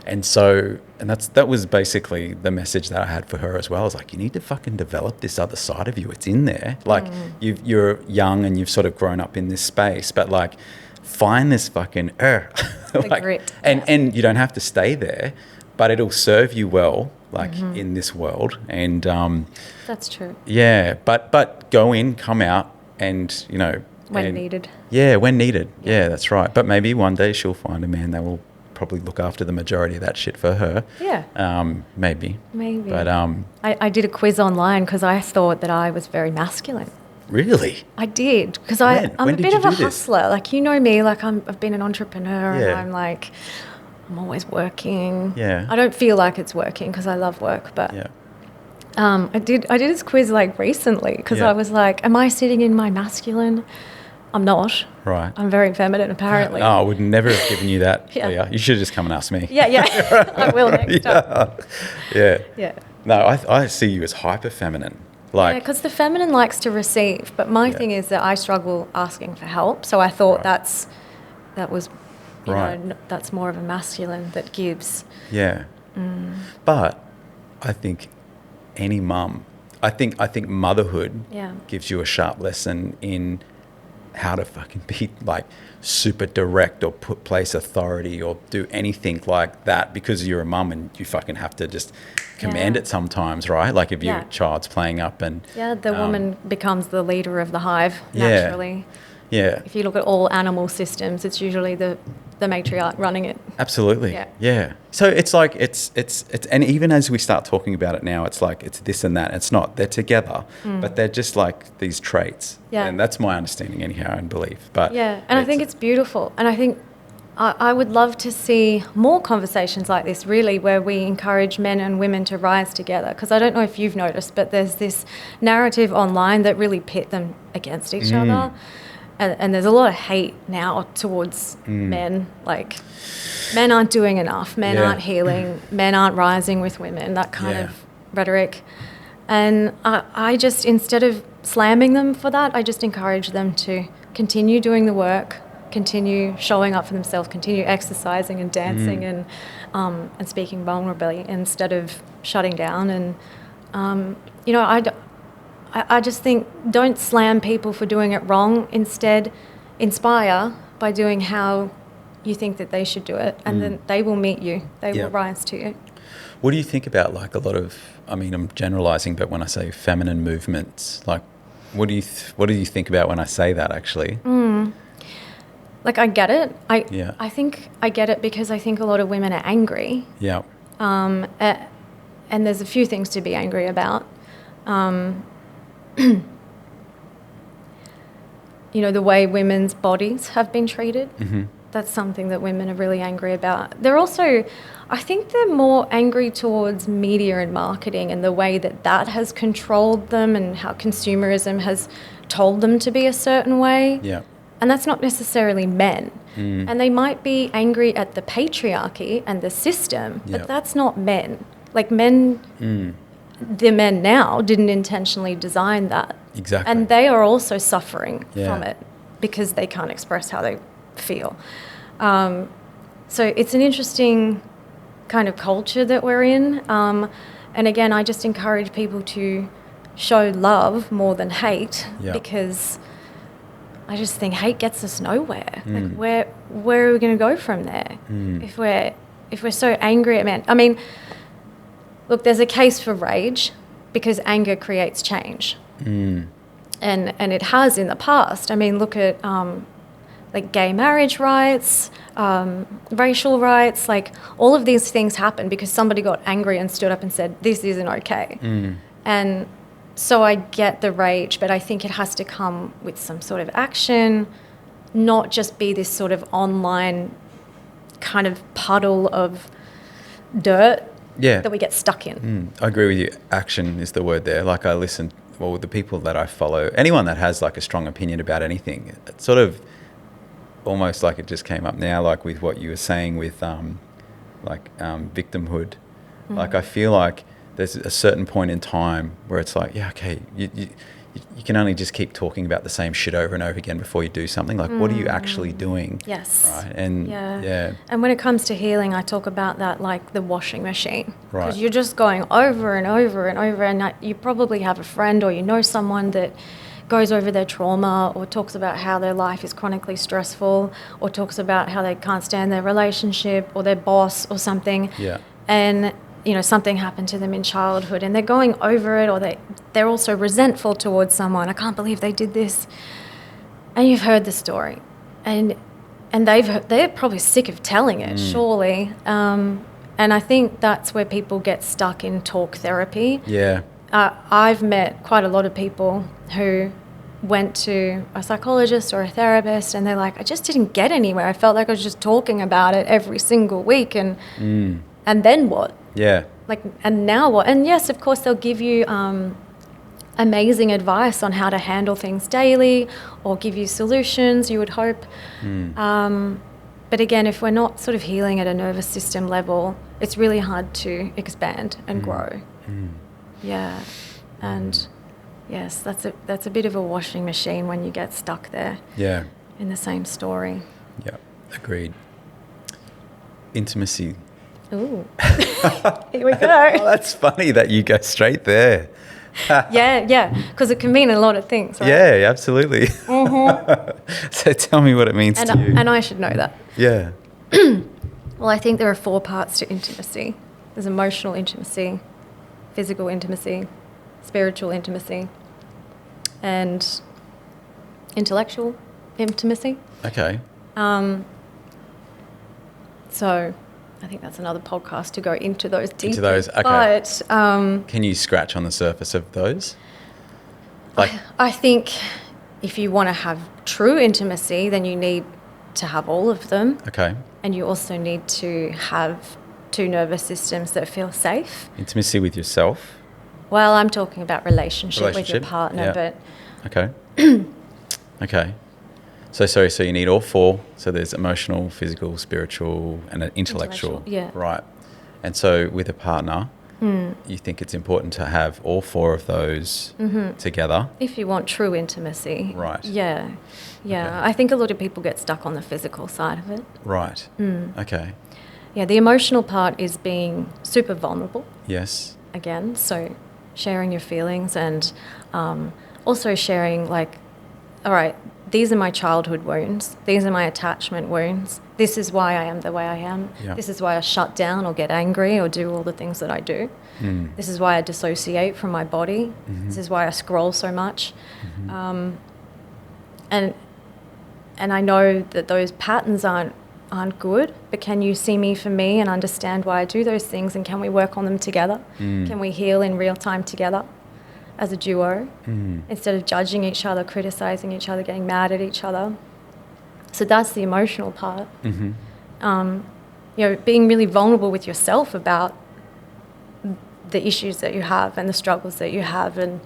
And so, and that was basically the message that I had for her as well. I was like, you need to fucking develop this other side of you. It's in there. Like you're young and you've sort of grown up in this space, but like find this fucking like, grit. and you don't have to stay there, but it'll serve you well, like in this world. And that's true. yeah, but go in, come out, and when needed. Yeah, when needed. Yeah, that's right. But maybe one day she'll find a man that will probably look after the majority of that shit for her. Yeah. Maybe. But I did a quiz online because I thought that I was very masculine. Really? I did, because I'm When a did bit you of a do this? hustler. Like, me, like I've been an entrepreneur, Yeah. and I'm always working. Yeah. I don't feel like it's working because I love work, but Yeah. I did this quiz like recently because Yeah. I was like, am I sitting in my masculine? I'm not. Right. I'm very feminine, apparently. Oh, I would never have given you that. Yeah. Leah. You should have just come and asked me. Yeah. I will next time. Yeah. Yeah. No, I see you as hyper feminine. Like, Yeah, because the feminine likes to receive, but my thing is that I struggle asking for help. So I thought Right. that was, that's more of a masculine that gives. yeah. But I think any mum, I think motherhood Yeah. gives you a sharp lesson in how to fucking be like super direct or place authority or do anything like that, because you're a mum and you fucking have to just command Yeah. it sometimes, right? Like if your Yeah. child's playing up and The woman becomes the leader of the hive naturally. yeah, If you look at all animal systems, it's usually the matriarch running it. absolutely. Yeah. Yeah. So it's like, it's, and even as we start talking about it now, it's like, it's this and that. It's not, they're together, but they're just like these traits. Yeah. And that's my understanding anyhow and belief. But Yeah, and I think it's beautiful. And I think I would love to see more conversations like this, really, where we encourage men and women to rise together. Because I don't know if you've noticed, but there's this narrative online that really pit them against each other. And there's a lot of hate now towards men. Like, men aren't doing enough. Men aren't healing. Men aren't rising with women. That kind of rhetoric. And I just, instead of slamming them for that, I just encourage them to continue doing the work, continue showing up for themselves, continue exercising and dancing and speaking vulnerably instead of shutting down. And, I just think, don't slam people for doing it wrong. Instead, inspire by doing how you think that they should do it, and then they will meet you. They will rise to you. What do you think about like a lot of, I mean, I'm generalizing, but when I say feminine movements, like what do you think about when I say that actually? Like, I get it. Yeah. I think I get it because I think a lot of women are angry. Yeah. And there's a few things to be angry about. The way women's bodies have been treated. That's something that women are really angry about. They're also, I think they're more angry towards media and marketing and the way that has controlled them and how consumerism has told them to be a certain way. Yeah. And that's not necessarily men. And they might be angry at the patriarchy and the system, but that's not men. Like, men, the men now didn't intentionally design that. Exactly. And they are also suffering from it because they can't express how they feel. So it's an interesting kind of culture that we're in. And again, I just encourage people to show love more than hate because I just think hate gets us nowhere. Like, where are we going to go from there if we're so angry at men? I mean, look, there's a case for rage because anger creates change. And it has in the past. I mean, look at like gay marriage rights, racial rights, like all of these things happen because somebody got angry and stood up and said, this isn't okay. And so I get the rage, but I think it has to come with some sort of action, not just be this sort of online kind of puddle of dirt that we get stuck in. I agree with you. Action is the word there. Like, I listen, well, the people that I follow, anyone that has like a strong opinion about anything, it's sort of almost like it just came up now, like with what you were saying with victimhood. Like, I feel like there's a certain point in time where it's like, yeah, okay, you can only just keep talking about the same shit over and over again before you do something. Like, what are you actually doing? Yes. Right. And yeah. And when it comes to healing, I talk about that like the washing machine. Right. Because you're just going over and over and over, and you probably have a friend or you know someone that goes over their trauma or talks about how their life is chronically stressful or talks about how they can't stand their relationship or their boss or something. Yeah. And something happened to them in childhood and they're going over it, or they're also resentful towards someone. I can't believe they did this. And you've heard the story. And they're probably sick of telling it, surely. And I think that's where people get stuck in talk therapy. Yeah. I've met quite a lot of people who went to a psychologist or a therapist and they're like, I just didn't get anywhere. I felt like I was just talking about it every single week and then what? Yeah. Like, and now what? And yes, of course, they'll give you amazing advice on how to handle things daily or give you solutions, you would hope. But again, if we're not sort of healing at a nervous system level, it's really hard to expand and grow. Yeah. And yes, that's a bit of a washing machine when you get stuck there. Yeah. In the same story. Yeah. Agreed. Intimacy. Ooh. Here we go. Oh, that's funny that you go straight there. Yeah, because it can mean a lot of things, right? Yeah, absolutely. So tell me what it means to you. And I should know that. Yeah. Well, I think there are 4 parts to intimacy. There's emotional intimacy, physical intimacy, spiritual intimacy, and intellectual intimacy. Okay. So I think that's another podcast to go into those deeper. Into those, okay. But can you scratch on the surface of those? Like, I think if you want to have true intimacy, then you need to have all of them. Okay. And you also need to have 2 nervous systems that feel safe. Intimacy with yourself. Well, I'm talking about relationship with your partner, yeah. but... Okay. Okay. So you need all 4. So there's emotional, physical, spiritual, and an intellectual. Yeah. Right. And so with a partner, you think it's important to have all 4 of those together? If you want true intimacy. Right. Yeah. Yeah. Okay. I think a lot of people get stuck on the physical side of it. Right. Okay. Yeah, the emotional part is being super vulnerable. Yes. Again, so sharing your feelings and also sharing like, all right, these are my childhood wounds. These are my attachment wounds. This is why I am the way I am. Yeah. This is why I shut down or get angry or do all the things that I do. This is why I dissociate from my body. This is why I scroll so much. And I know that those patterns aren't good, but can you see me for me and understand why I do those things, and can we work on them together? Can we heal in real time together as a duo instead of judging each other, criticizing each other, getting mad at each other? So that's the emotional part. Being really vulnerable with yourself about the issues that you have and the struggles that you have, and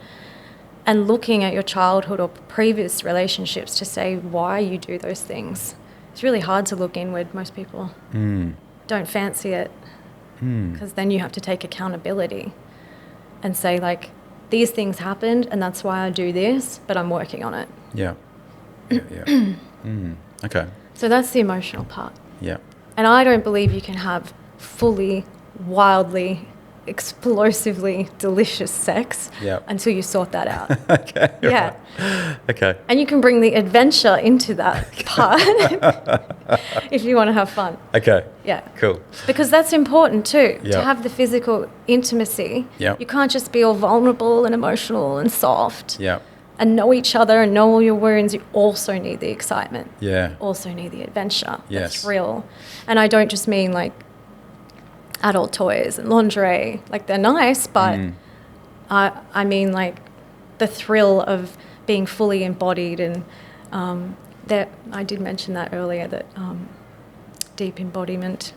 looking at your childhood or previous relationships to say why you do those things. It's really hard to look inward. Most people don't fancy it, because then you have to take accountability and say, like, these things happened and that's why I do this, but I'm working on it. Yeah. Okay. So that's the emotional part. Yeah. And I don't believe you can have fully, wildly, explosively delicious sex until you sort that out. Okay. Yeah. Right. Okay. And you can bring the adventure into that part if you want to have fun. Okay. Yeah. Cool. Because that's important too, Yeah. to have the physical intimacy. Yeah. You can't just be all vulnerable and emotional and soft. Yeah. And know each other and know all your wounds. You also need the excitement. Yeah. Also need the adventure. Yes. The thrill. And I don't just mean like adult toys and lingerie. Like, they're nice, but I mean like the thrill of being fully embodied. And that I did mention that earlier, that deep embodiment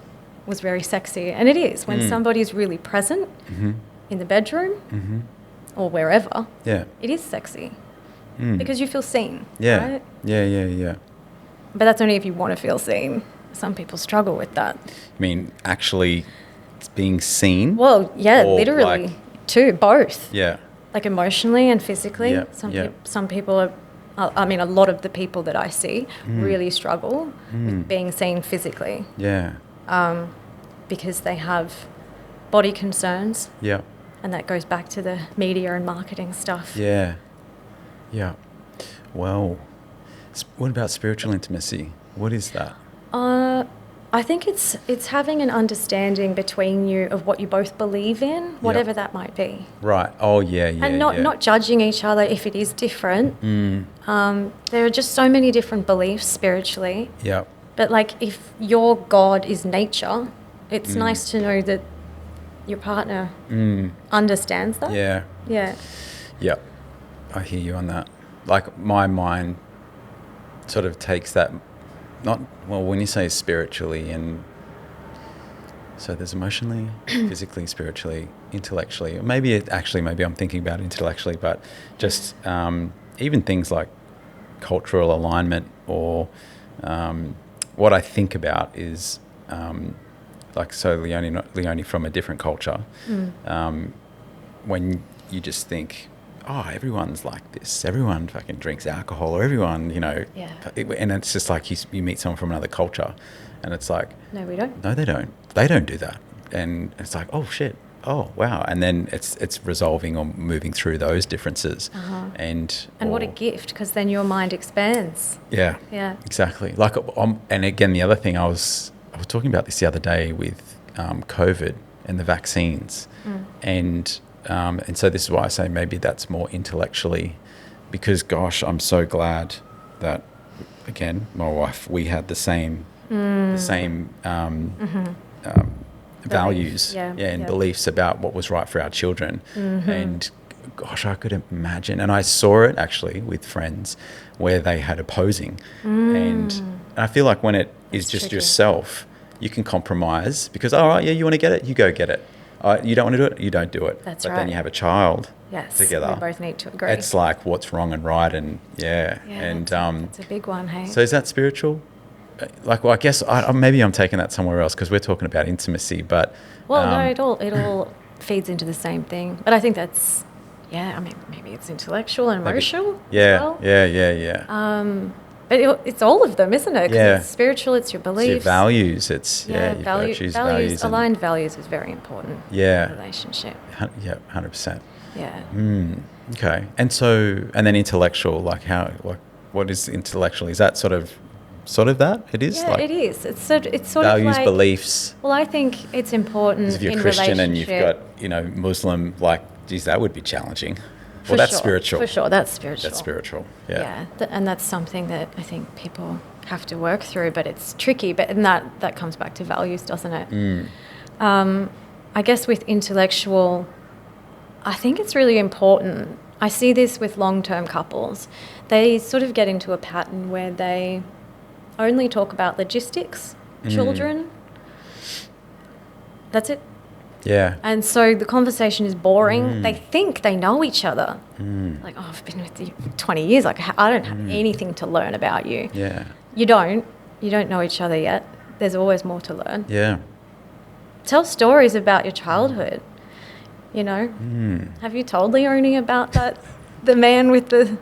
was very sexy. And it is when somebody's really present in the bedroom or wherever. Yeah. It is sexy because you feel seen. Yeah. Right? Yeah. But that's only if you want to feel seen. Some people struggle with that. I mean, actually, it's being seen. Well, yeah, or literally. like too, both. Yeah. Like emotionally and physically. Yeah. Some people are, I mean, a lot of the people that I see really struggle with being seen physically. Yeah. Because they have body concerns. Yeah. And that goes back to the media and marketing stuff. Yeah. Yeah. Well, what about spiritual intimacy? What is that? I think it's having an understanding between you of what you both believe in, whatever that might be. Right. Oh, yeah, yeah, and not judging each other if it is different. There are just so many different beliefs spiritually. Yeah. But like if your God is nature, it's nice to know that your partner understands that. Yeah. Yeah. Yeah. I hear you on that. Like my mind sort of takes that, when you say spiritually, and so there's emotionally, physically, spiritually, intellectually, maybe I'm thinking about intellectually, but just even things like cultural alignment, or what I think about is Leonie from a different culture, when you just think, oh, everyone's like this. Everyone fucking drinks alcohol, or everyone, and it's just like you meet someone from another culture, and it's like, no, we don't. No, they don't. They don't do that, and it's like, oh shit, oh wow, and then it's resolving or moving through those differences, and what a gift, because then your mind expands. Yeah. Yeah. Exactly. Like, and again, the other thing I was talking about this the other day with COVID and the vaccines, and so this is why I say maybe that's more intellectually, because gosh, I'm so glad that, again, my wife, we had the same values and beliefs about what was right for our children. And gosh, I could imagine, and I saw it actually with friends where they had opposing, and I feel like when it is just tricky. Yourself, you can compromise, because all right, yeah, you want to get it, you go get it. You don't want to do it, you don't do it. That's but right. Then you have a child together. We both need to agree. It's like what's wrong and right, and and it's a big one, hey. So is that spiritual? Like, well, I guess maybe I'm taking that somewhere else, because we're talking about intimacy, but no, it all feeds into the same thing. But I think that's I mean, maybe it's intellectual and emotional. Yeah, as well. Yeah. But it's all of them, isn't it? 'Cause it's spiritual, it's your beliefs. It's your values. It's, your virtues, values. Aligned values is very important in a relationship. Yeah, 100%. Yeah. Okay. And then intellectual, what is intellectual? Is that sort of that? It is? Yeah, it is. It's sort values, of like... Values, beliefs. Well, I think it's important if you're in Christian and you've got, relationship. Muslim, geez, that would be challenging. Well, that's spiritual. For sure, that's spiritual. That's spiritual, yeah. And that's something that I think people have to work through, but it's tricky. And that comes back to values, doesn't it? I guess with intellectual, I think it's really important. I see this with long-term couples. They sort of get into a pattern where they only talk about logistics, children. That's it. Yeah. And so the conversation is boring. They think they know each other. Like, oh, I've been with you for 20 years. Like, I don't have anything to learn about you. Yeah. You don't know each other yet. There's always more to learn. Yeah. Tell stories about your childhood. Have you told Leonie about the man with the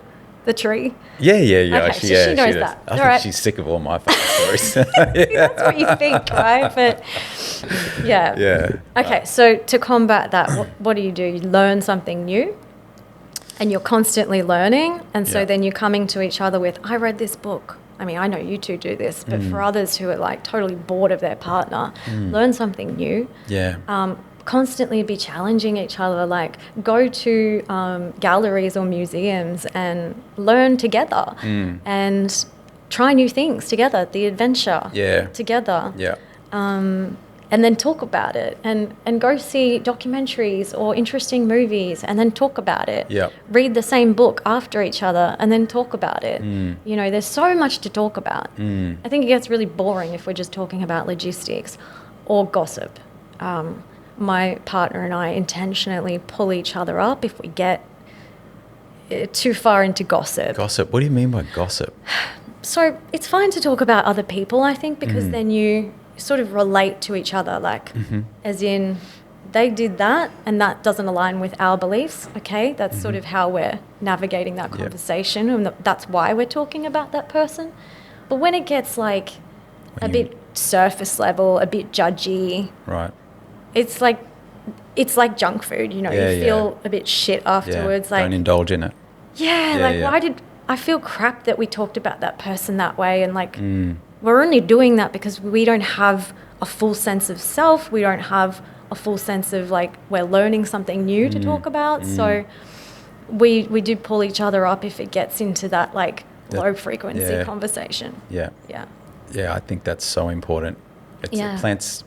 tree? Yeah. Okay, so she knows that. I think she's sick of all my fucking stories. That's what you think, right? But yeah. Yeah. Okay, so to combat that, what do? You learn something new, and you're constantly learning, and so then you're coming to each other with, I read this book. I mean, I know you two do this, but for others who are like totally bored of their partner, learn something new. Yeah. Constantly be challenging each other, like go to galleries or museums and learn together and try new things together, the adventure together. Yeah. And then talk about it and go see documentaries or interesting movies and then talk about it. Yeah. Read the same book after each other and then talk about it. There's so much to talk about. I think it gets really boring if we're just talking about logistics or gossip. My partner and I intentionally pull each other up if we get too far into gossip. Gossip? What do you mean by gossip? So it's fine to talk about other people, I think, because then you sort of relate to each other, like as in they did that and that doesn't align with our beliefs, okay? That's sort of how we're navigating that conversation, and that's why we're talking about that person. But when it gets like a bit surface level, a bit judgy, right, it's like junk food, you know. You feel a bit shit afterwards. Like, don't indulge in it. Why did I feel crap that we talked about that person that way? And like, we're only doing that because we don't have a full sense of self. We don't have a full sense of like we're learning something new to talk about. So we do pull each other up if it gets into that like low frequency conversation. Yeah. I think that's so important. It plants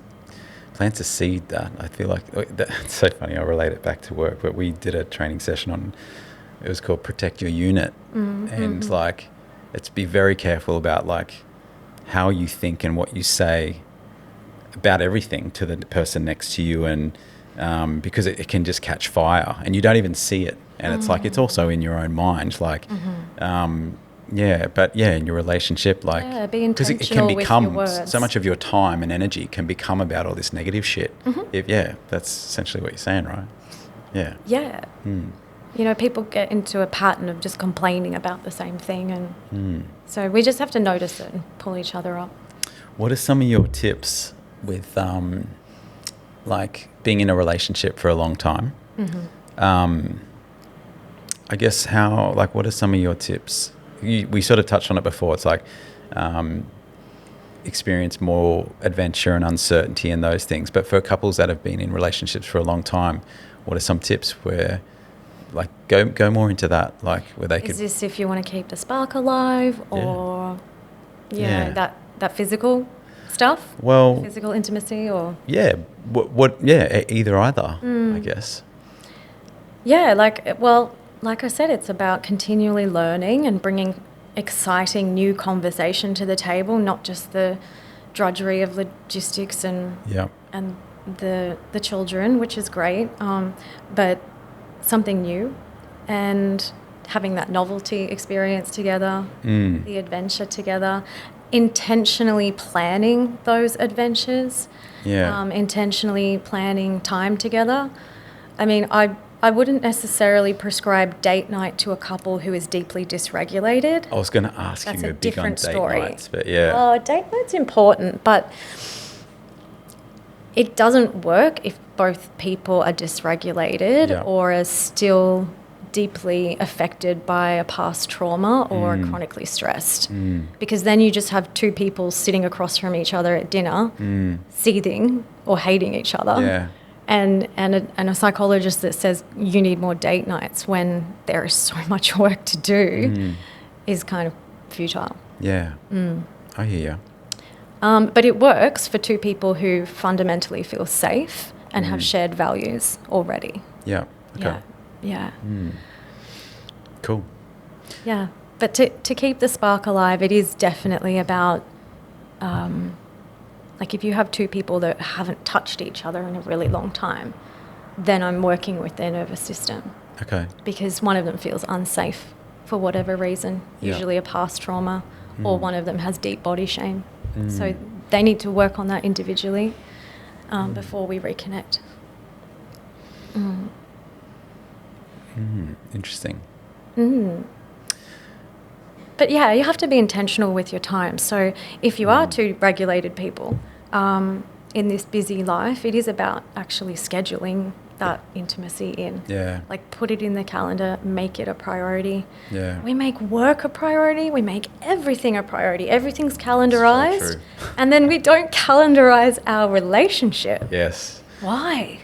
a seed that I feel like it's so funny. I relate it back to work, but we did a training session on, it was called Protect Your Unit. And like, it's be very careful about like how you think and what you say about everything to the person next to you, and because it can just catch fire and you don't even see it, and it's like it's also in your own mind, like in your relationship, like be intentional, because it can become with your words. So much of your time and energy can become about all this negative shit. That's essentially what you're saying, right? You know, people get into a pattern of just complaining about the same thing, and so we just have to notice it and pull each other up. What are some of your tips with like being in a relationship for a long time? I guess what are some of your tips? We sort of touched on it before. It's like experience more adventure and uncertainty and those things. But for couples that have been in relationships for a long time, what are some tips where, like, go more into that, like where they could... Is this if you want to keep the spark alive, or that physical stuff? Well, physical intimacy, or... either I guess. Like I said, it's about continually learning and bringing exciting new conversation to the table, not just the drudgery of logistics and the children, which is great, but something new, and having that novelty experience together, the adventure together, intentionally planning those adventures, intentionally planning time together. I mean, I wouldn't necessarily prescribe date night to a couple who is deeply dysregulated. I was going to ask That's you, a big on different date story. nights, but date night's important, but it doesn't work if both people are dysregulated or are still deeply affected by a past trauma or chronically stressed. Because then you just have two people sitting across from each other at dinner, seething or hating each other. And a psychologist that says you need more date nights when there is so much work to do is kind of futile. I hear you. But it works for two people who fundamentally feel safe and have shared values already. Okay. Cool. But to keep the spark alive, it is definitely about like if you have two people that haven't touched each other in a really long time, then I'm working with their nervous system. Okay. Because one of them feels unsafe for whatever reason, usually a past trauma, or one of them has deep body shame. So they need to work on that individually before we reconnect. Interesting. But yeah, you have to be intentional with your time. So if you are two regulated people in this busy life, it is about actually scheduling that intimacy in. Like put it in the calendar, make it a priority. We make work a priority. We make everything a priority. Everything's calendarized. So true. And then we don't calendarize our relationship. Why?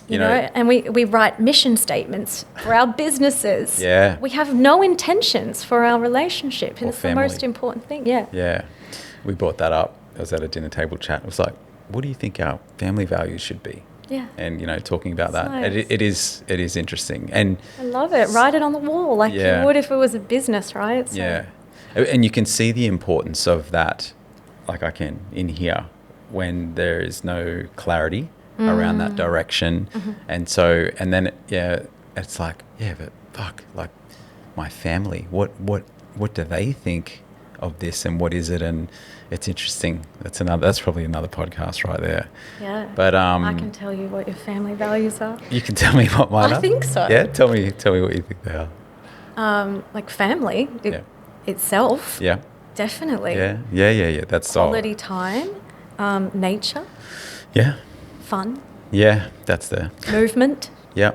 You know, and we write mission statements for our businesses. We have no intentions for our relationship, and it's the most important thing. We brought that up. I was at a dinner table chat. It was like, what do you think our family values should be? And you know, talking about that, nice. It is interesting, and I love it. Write it on the wall like you would if it was a business, right? So. And you can see the importance of that, like I can in here, when there is no clarity around that direction, and then it's like, but fuck, like my family, what do they think of this and what is it, and it's interesting. That's probably another podcast right there. Yeah. But I can tell you what your family values are. You can tell me what mine are? I think so. Yeah, tell me what you think they are. Like family itself. Yeah. Definitely. Yeah. That's quality time, nature. Yeah. Fun. Yeah, that's the movement. Yeah.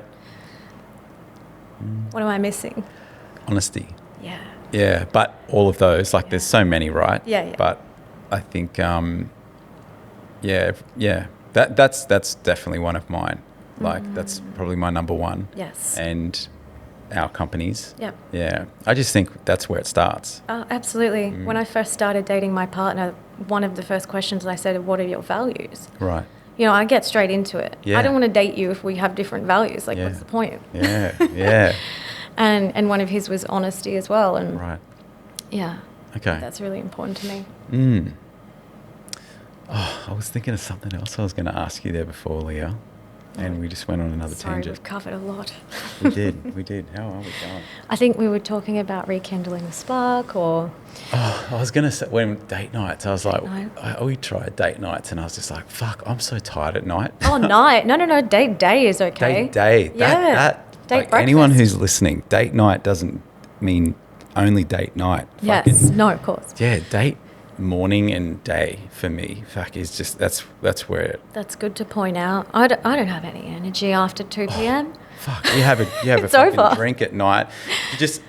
What am I missing? Honesty. Yeah. Yeah, but all of those, like, there's so many, right? Yeah. But I think, that's definitely one of mine. Like, that's probably my number one. Yes. And our companies. Yep. Yeah. I just think that's where it starts. Oh, absolutely. When I first started dating my partner, one of the first questions I said, what are your values? Right. You know, I get straight into it. Yeah. I don't want to date you if we have different values. Like, what's the point? Yeah. And one of his was honesty as well. And right. Yeah. Okay. That's really important to me. Oh, I was thinking of something else I was going to ask you there before, Leah. And we just went on another tangent. We've covered a lot. We did. How are we going? I think we were talking about rekindling the spark, or... Oh, I was going to say, when date nights, I was like, we tried date nights, and I was just like, fuck, I'm so tired at night. Oh, night. No, date day is okay. Date day. Date like breakfast. Anyone who's listening, date night doesn't mean only date night. Yes. No, of course. Yeah, date morning and day for me, fuck, is just, that's where... That's good to point out. I don't have any energy after 2 p.m. Fuck, you have a It's fucking over. drink at night. You just...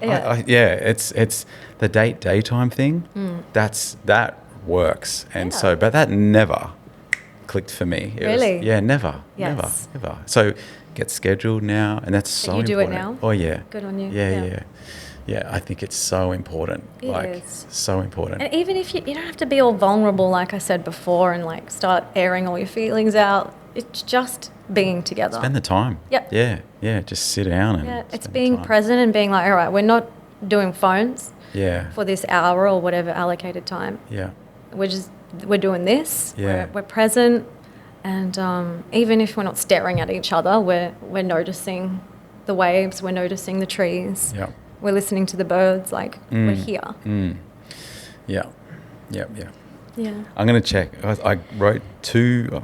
it's the daytime thing. That works, and but that never clicked for me. Really? Never. So get scheduled now, and that's so important. You do it now? Oh yeah. Good on you. Yeah, I think it's so important. It is. So important. And even if you don't have to be all vulnerable, like I said before, and like start airing all your feelings out. It's just being together. Spend the time. Yep. Yeah. Just sit down and. It's being present and being like, all right, we're not doing phones. Yeah. For this hour or whatever allocated time. Yeah. We're doing this. Yeah. We're present, and even if we're not staring at each other, we're noticing the waves. We're noticing the trees. Yeah. We're listening to the birds. Like we're here. Yeah. Yeah. I'm going to check. I wrote 2.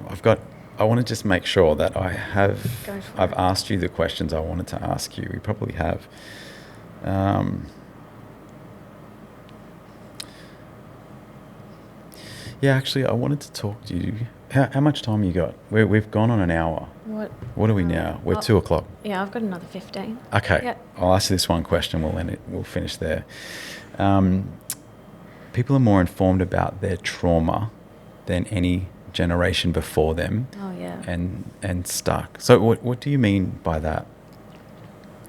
I want to just make sure that I've asked you the questions I wanted to ask you. We probably have. Yeah, actually, I wanted to talk to you. How much time you got? We've gone on an hour. What are we now? We're 2 o'clock. Yeah, I've got another 15. Okay. Yeah. I'll ask you this one question. We'll finish there. People are more informed about their trauma than any generation before them. Oh yeah. And stuck. So what do you mean by that?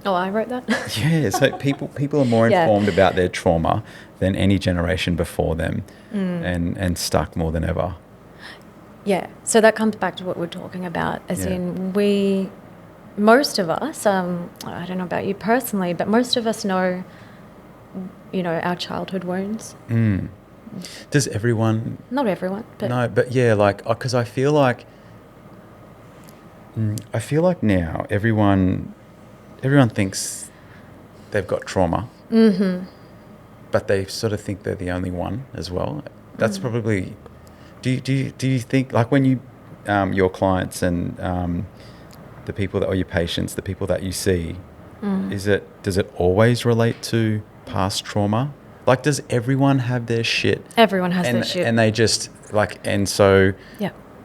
Oh, I wrote that. Yeah. So people are more informed about their trauma than any generation before them, and stuck more than ever. Yeah. So that comes back to what we're talking about, as in most of us, I don't know about you personally, but most of us know, our childhood wounds. Does everyone? Not everyone, but no, but yeah, like, because I feel like now everyone thinks they've got trauma, but they sort of think they're the only one as well. That's probably. Do you think, like, when you your clients and the people that are your patients, the people that you see, does it always relate to past trauma? Like, does everyone have their shit? Everyone has their shit, and they just like, and so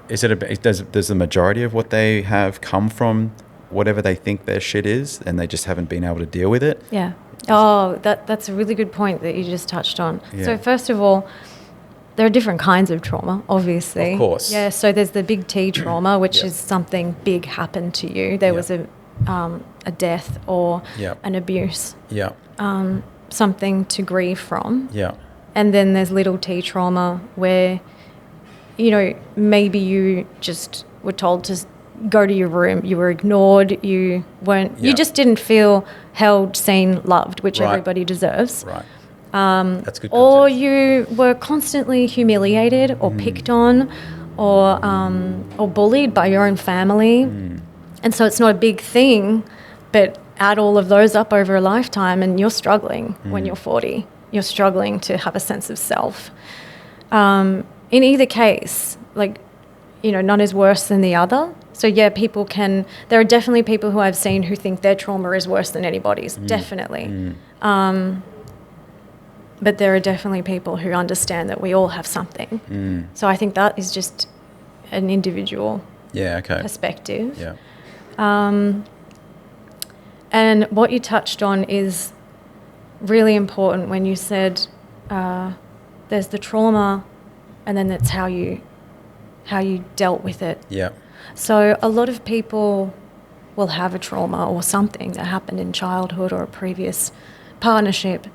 is it does the majority of what they have come from whatever they think their shit is, and they just haven't been able to deal with it? Yeah. Oh, that's a really good point that you just touched on. Yeah. So first of all, there are different kinds of trauma, obviously. Of course. Yeah, so there's the big T trauma, which is something big happened to you. There was a death or an abuse. Yeah. Something to grieve from. Yeah. And then there's little T trauma where, maybe you just were told to go to your room. You were ignored. You just didn't feel held, seen, loved, which everybody deserves. Right. That's good context. Or you were constantly humiliated or picked on or bullied by your own family. And so it's not a big thing, but add all of those up over a lifetime and you're struggling when you're 40. you're struggling to have a sense of self. In either case, like, you know, none is worse than the other. So yeah, there are definitely people who I've seen who think their trauma is worse than anybody's, definitely. But there are definitely people who understand that we all have something. So I think that is just an individual perspective. Yeah. And what you touched on is really important when you said there's the trauma and then that's how you dealt with it. Yeah. So a lot of people will have a trauma or something that happened in childhood or a previous partnership.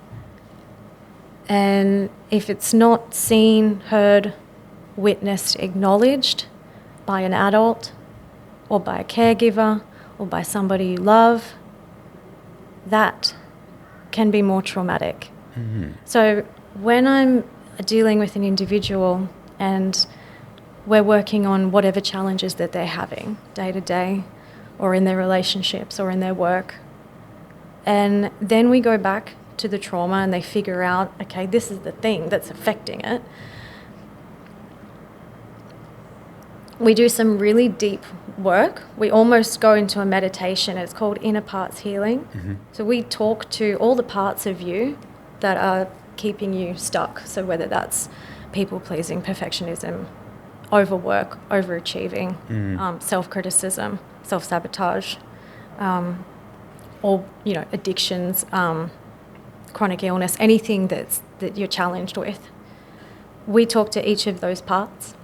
And if it's not seen, heard, witnessed, acknowledged by an adult or by a caregiver or by somebody you love, that can be more traumatic. So when I'm dealing with an individual and we're working on whatever challenges that they're having day to day or in their relationships or in their work, and then we go back to the trauma and they figure out, okay, this is the thing that's affecting it. We do some really deep work. We almost go into a meditation. It's called inner parts healing. So we talk to all the parts of you that are keeping you stuck. So whether that's people-pleasing, perfectionism, overwork, overachieving, self-criticism, self-sabotage, or, you know, addictions, chronic illness, anything that you're challenged with. We talk to each of those parts.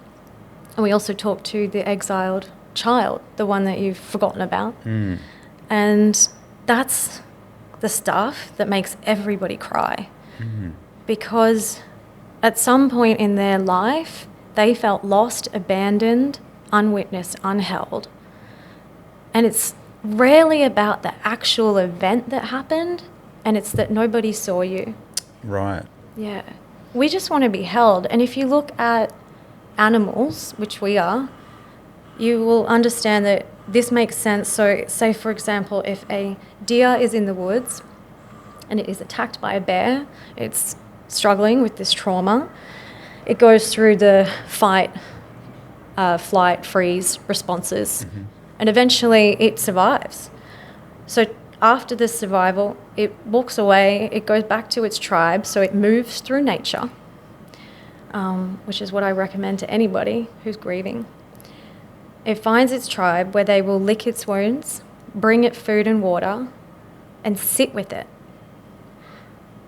And we also talk to the exiled child, the one that you've forgotten about. And that's the stuff that makes everybody cry. Because at some point in their life, they felt lost, abandoned, unwitnessed, unheld. And it's rarely about the actual event that happened, and it's that nobody saw you. Right. Yeah. We just want to be held. And if you look at animals, which we are, you will understand that this makes sense. So say, for example, if a deer is in the woods and it is attacked by a bear, it's struggling with this trauma, it goes through the fight, flight, freeze responses, and eventually it survives. So after the survival, it walks away, it goes back to its tribe, so it moves through nature, which is what I recommend to anybody who's grieving. It finds its tribe where they will lick its wounds, bring it food and water, and sit with it.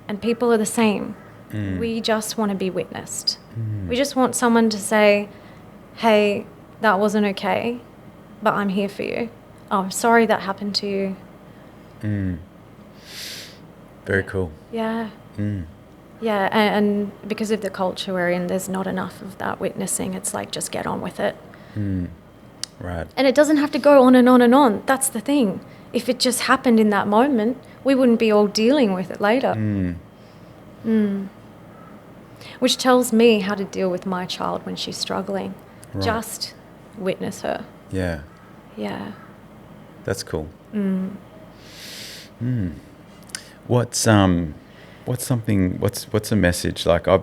And people are the same. We just want to be witnessed. We just want someone to say, hey, that wasn't okay, but I'm here for you. Oh, I'm sorry that happened to you. Very cool. Yeah. Yeah, and because of the culture we're in, there's not enough of that witnessing. It's like, just get on with it. Right. And it doesn't have to go on and on and on. That's the thing. If it just happened in that moment, we wouldn't be all dealing with it later. Which tells me how to deal with my child when she's struggling. Right. Just witness her. Yeah. Yeah. That's cool. What's a message like? I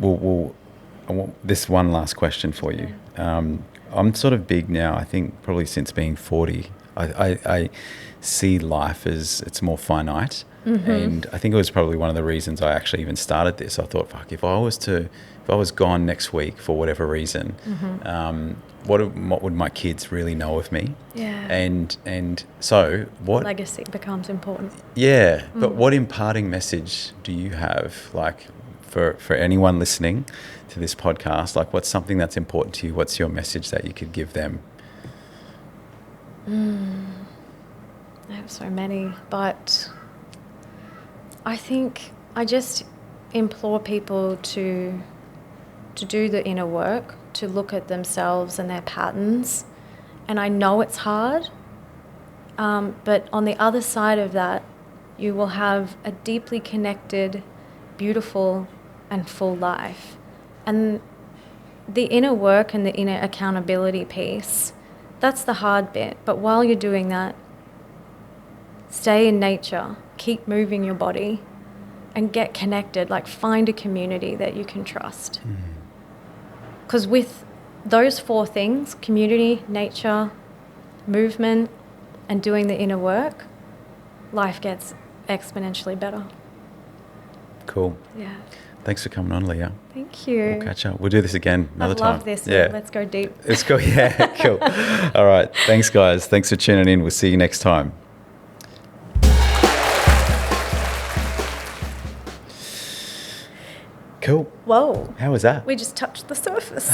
want this one last question for you. I'm sort of big now. I think probably since being 40, I see life as it's more finite. And I think it was probably one of the reasons I actually even started this. I thought, fuck, if I was gone next week for whatever reason, what would my kids really know of me? Yeah. And so what legacy becomes important. Yeah. But what imparting message do you have, like, for anyone listening to this podcast? Like, what's something that's important to you? What's your message that you could give them? I have so many, but I think I just implore people to do the inner work, to look at themselves and their patterns. And I know it's hard, but on the other side of that, you will have a deeply connected, beautiful and full life. And the inner work and the inner accountability piece, that's the hard bit. But while you're doing that, stay in nature, keep moving your body, and get connected, like find a community that you can trust. Because with those 4 things, community, nature, movement, and doing the inner work, life gets exponentially better. Cool. Yeah. Thanks for coming on, Leah. Thank you. We'll catch up. We'll do this again another time. I love this. Yeah. Let's go deep. Let's go. Yeah, cool. All right. Thanks, guys. Thanks for tuning in. We'll see you next time. Cool. Whoa. How was that? We just touched the surface.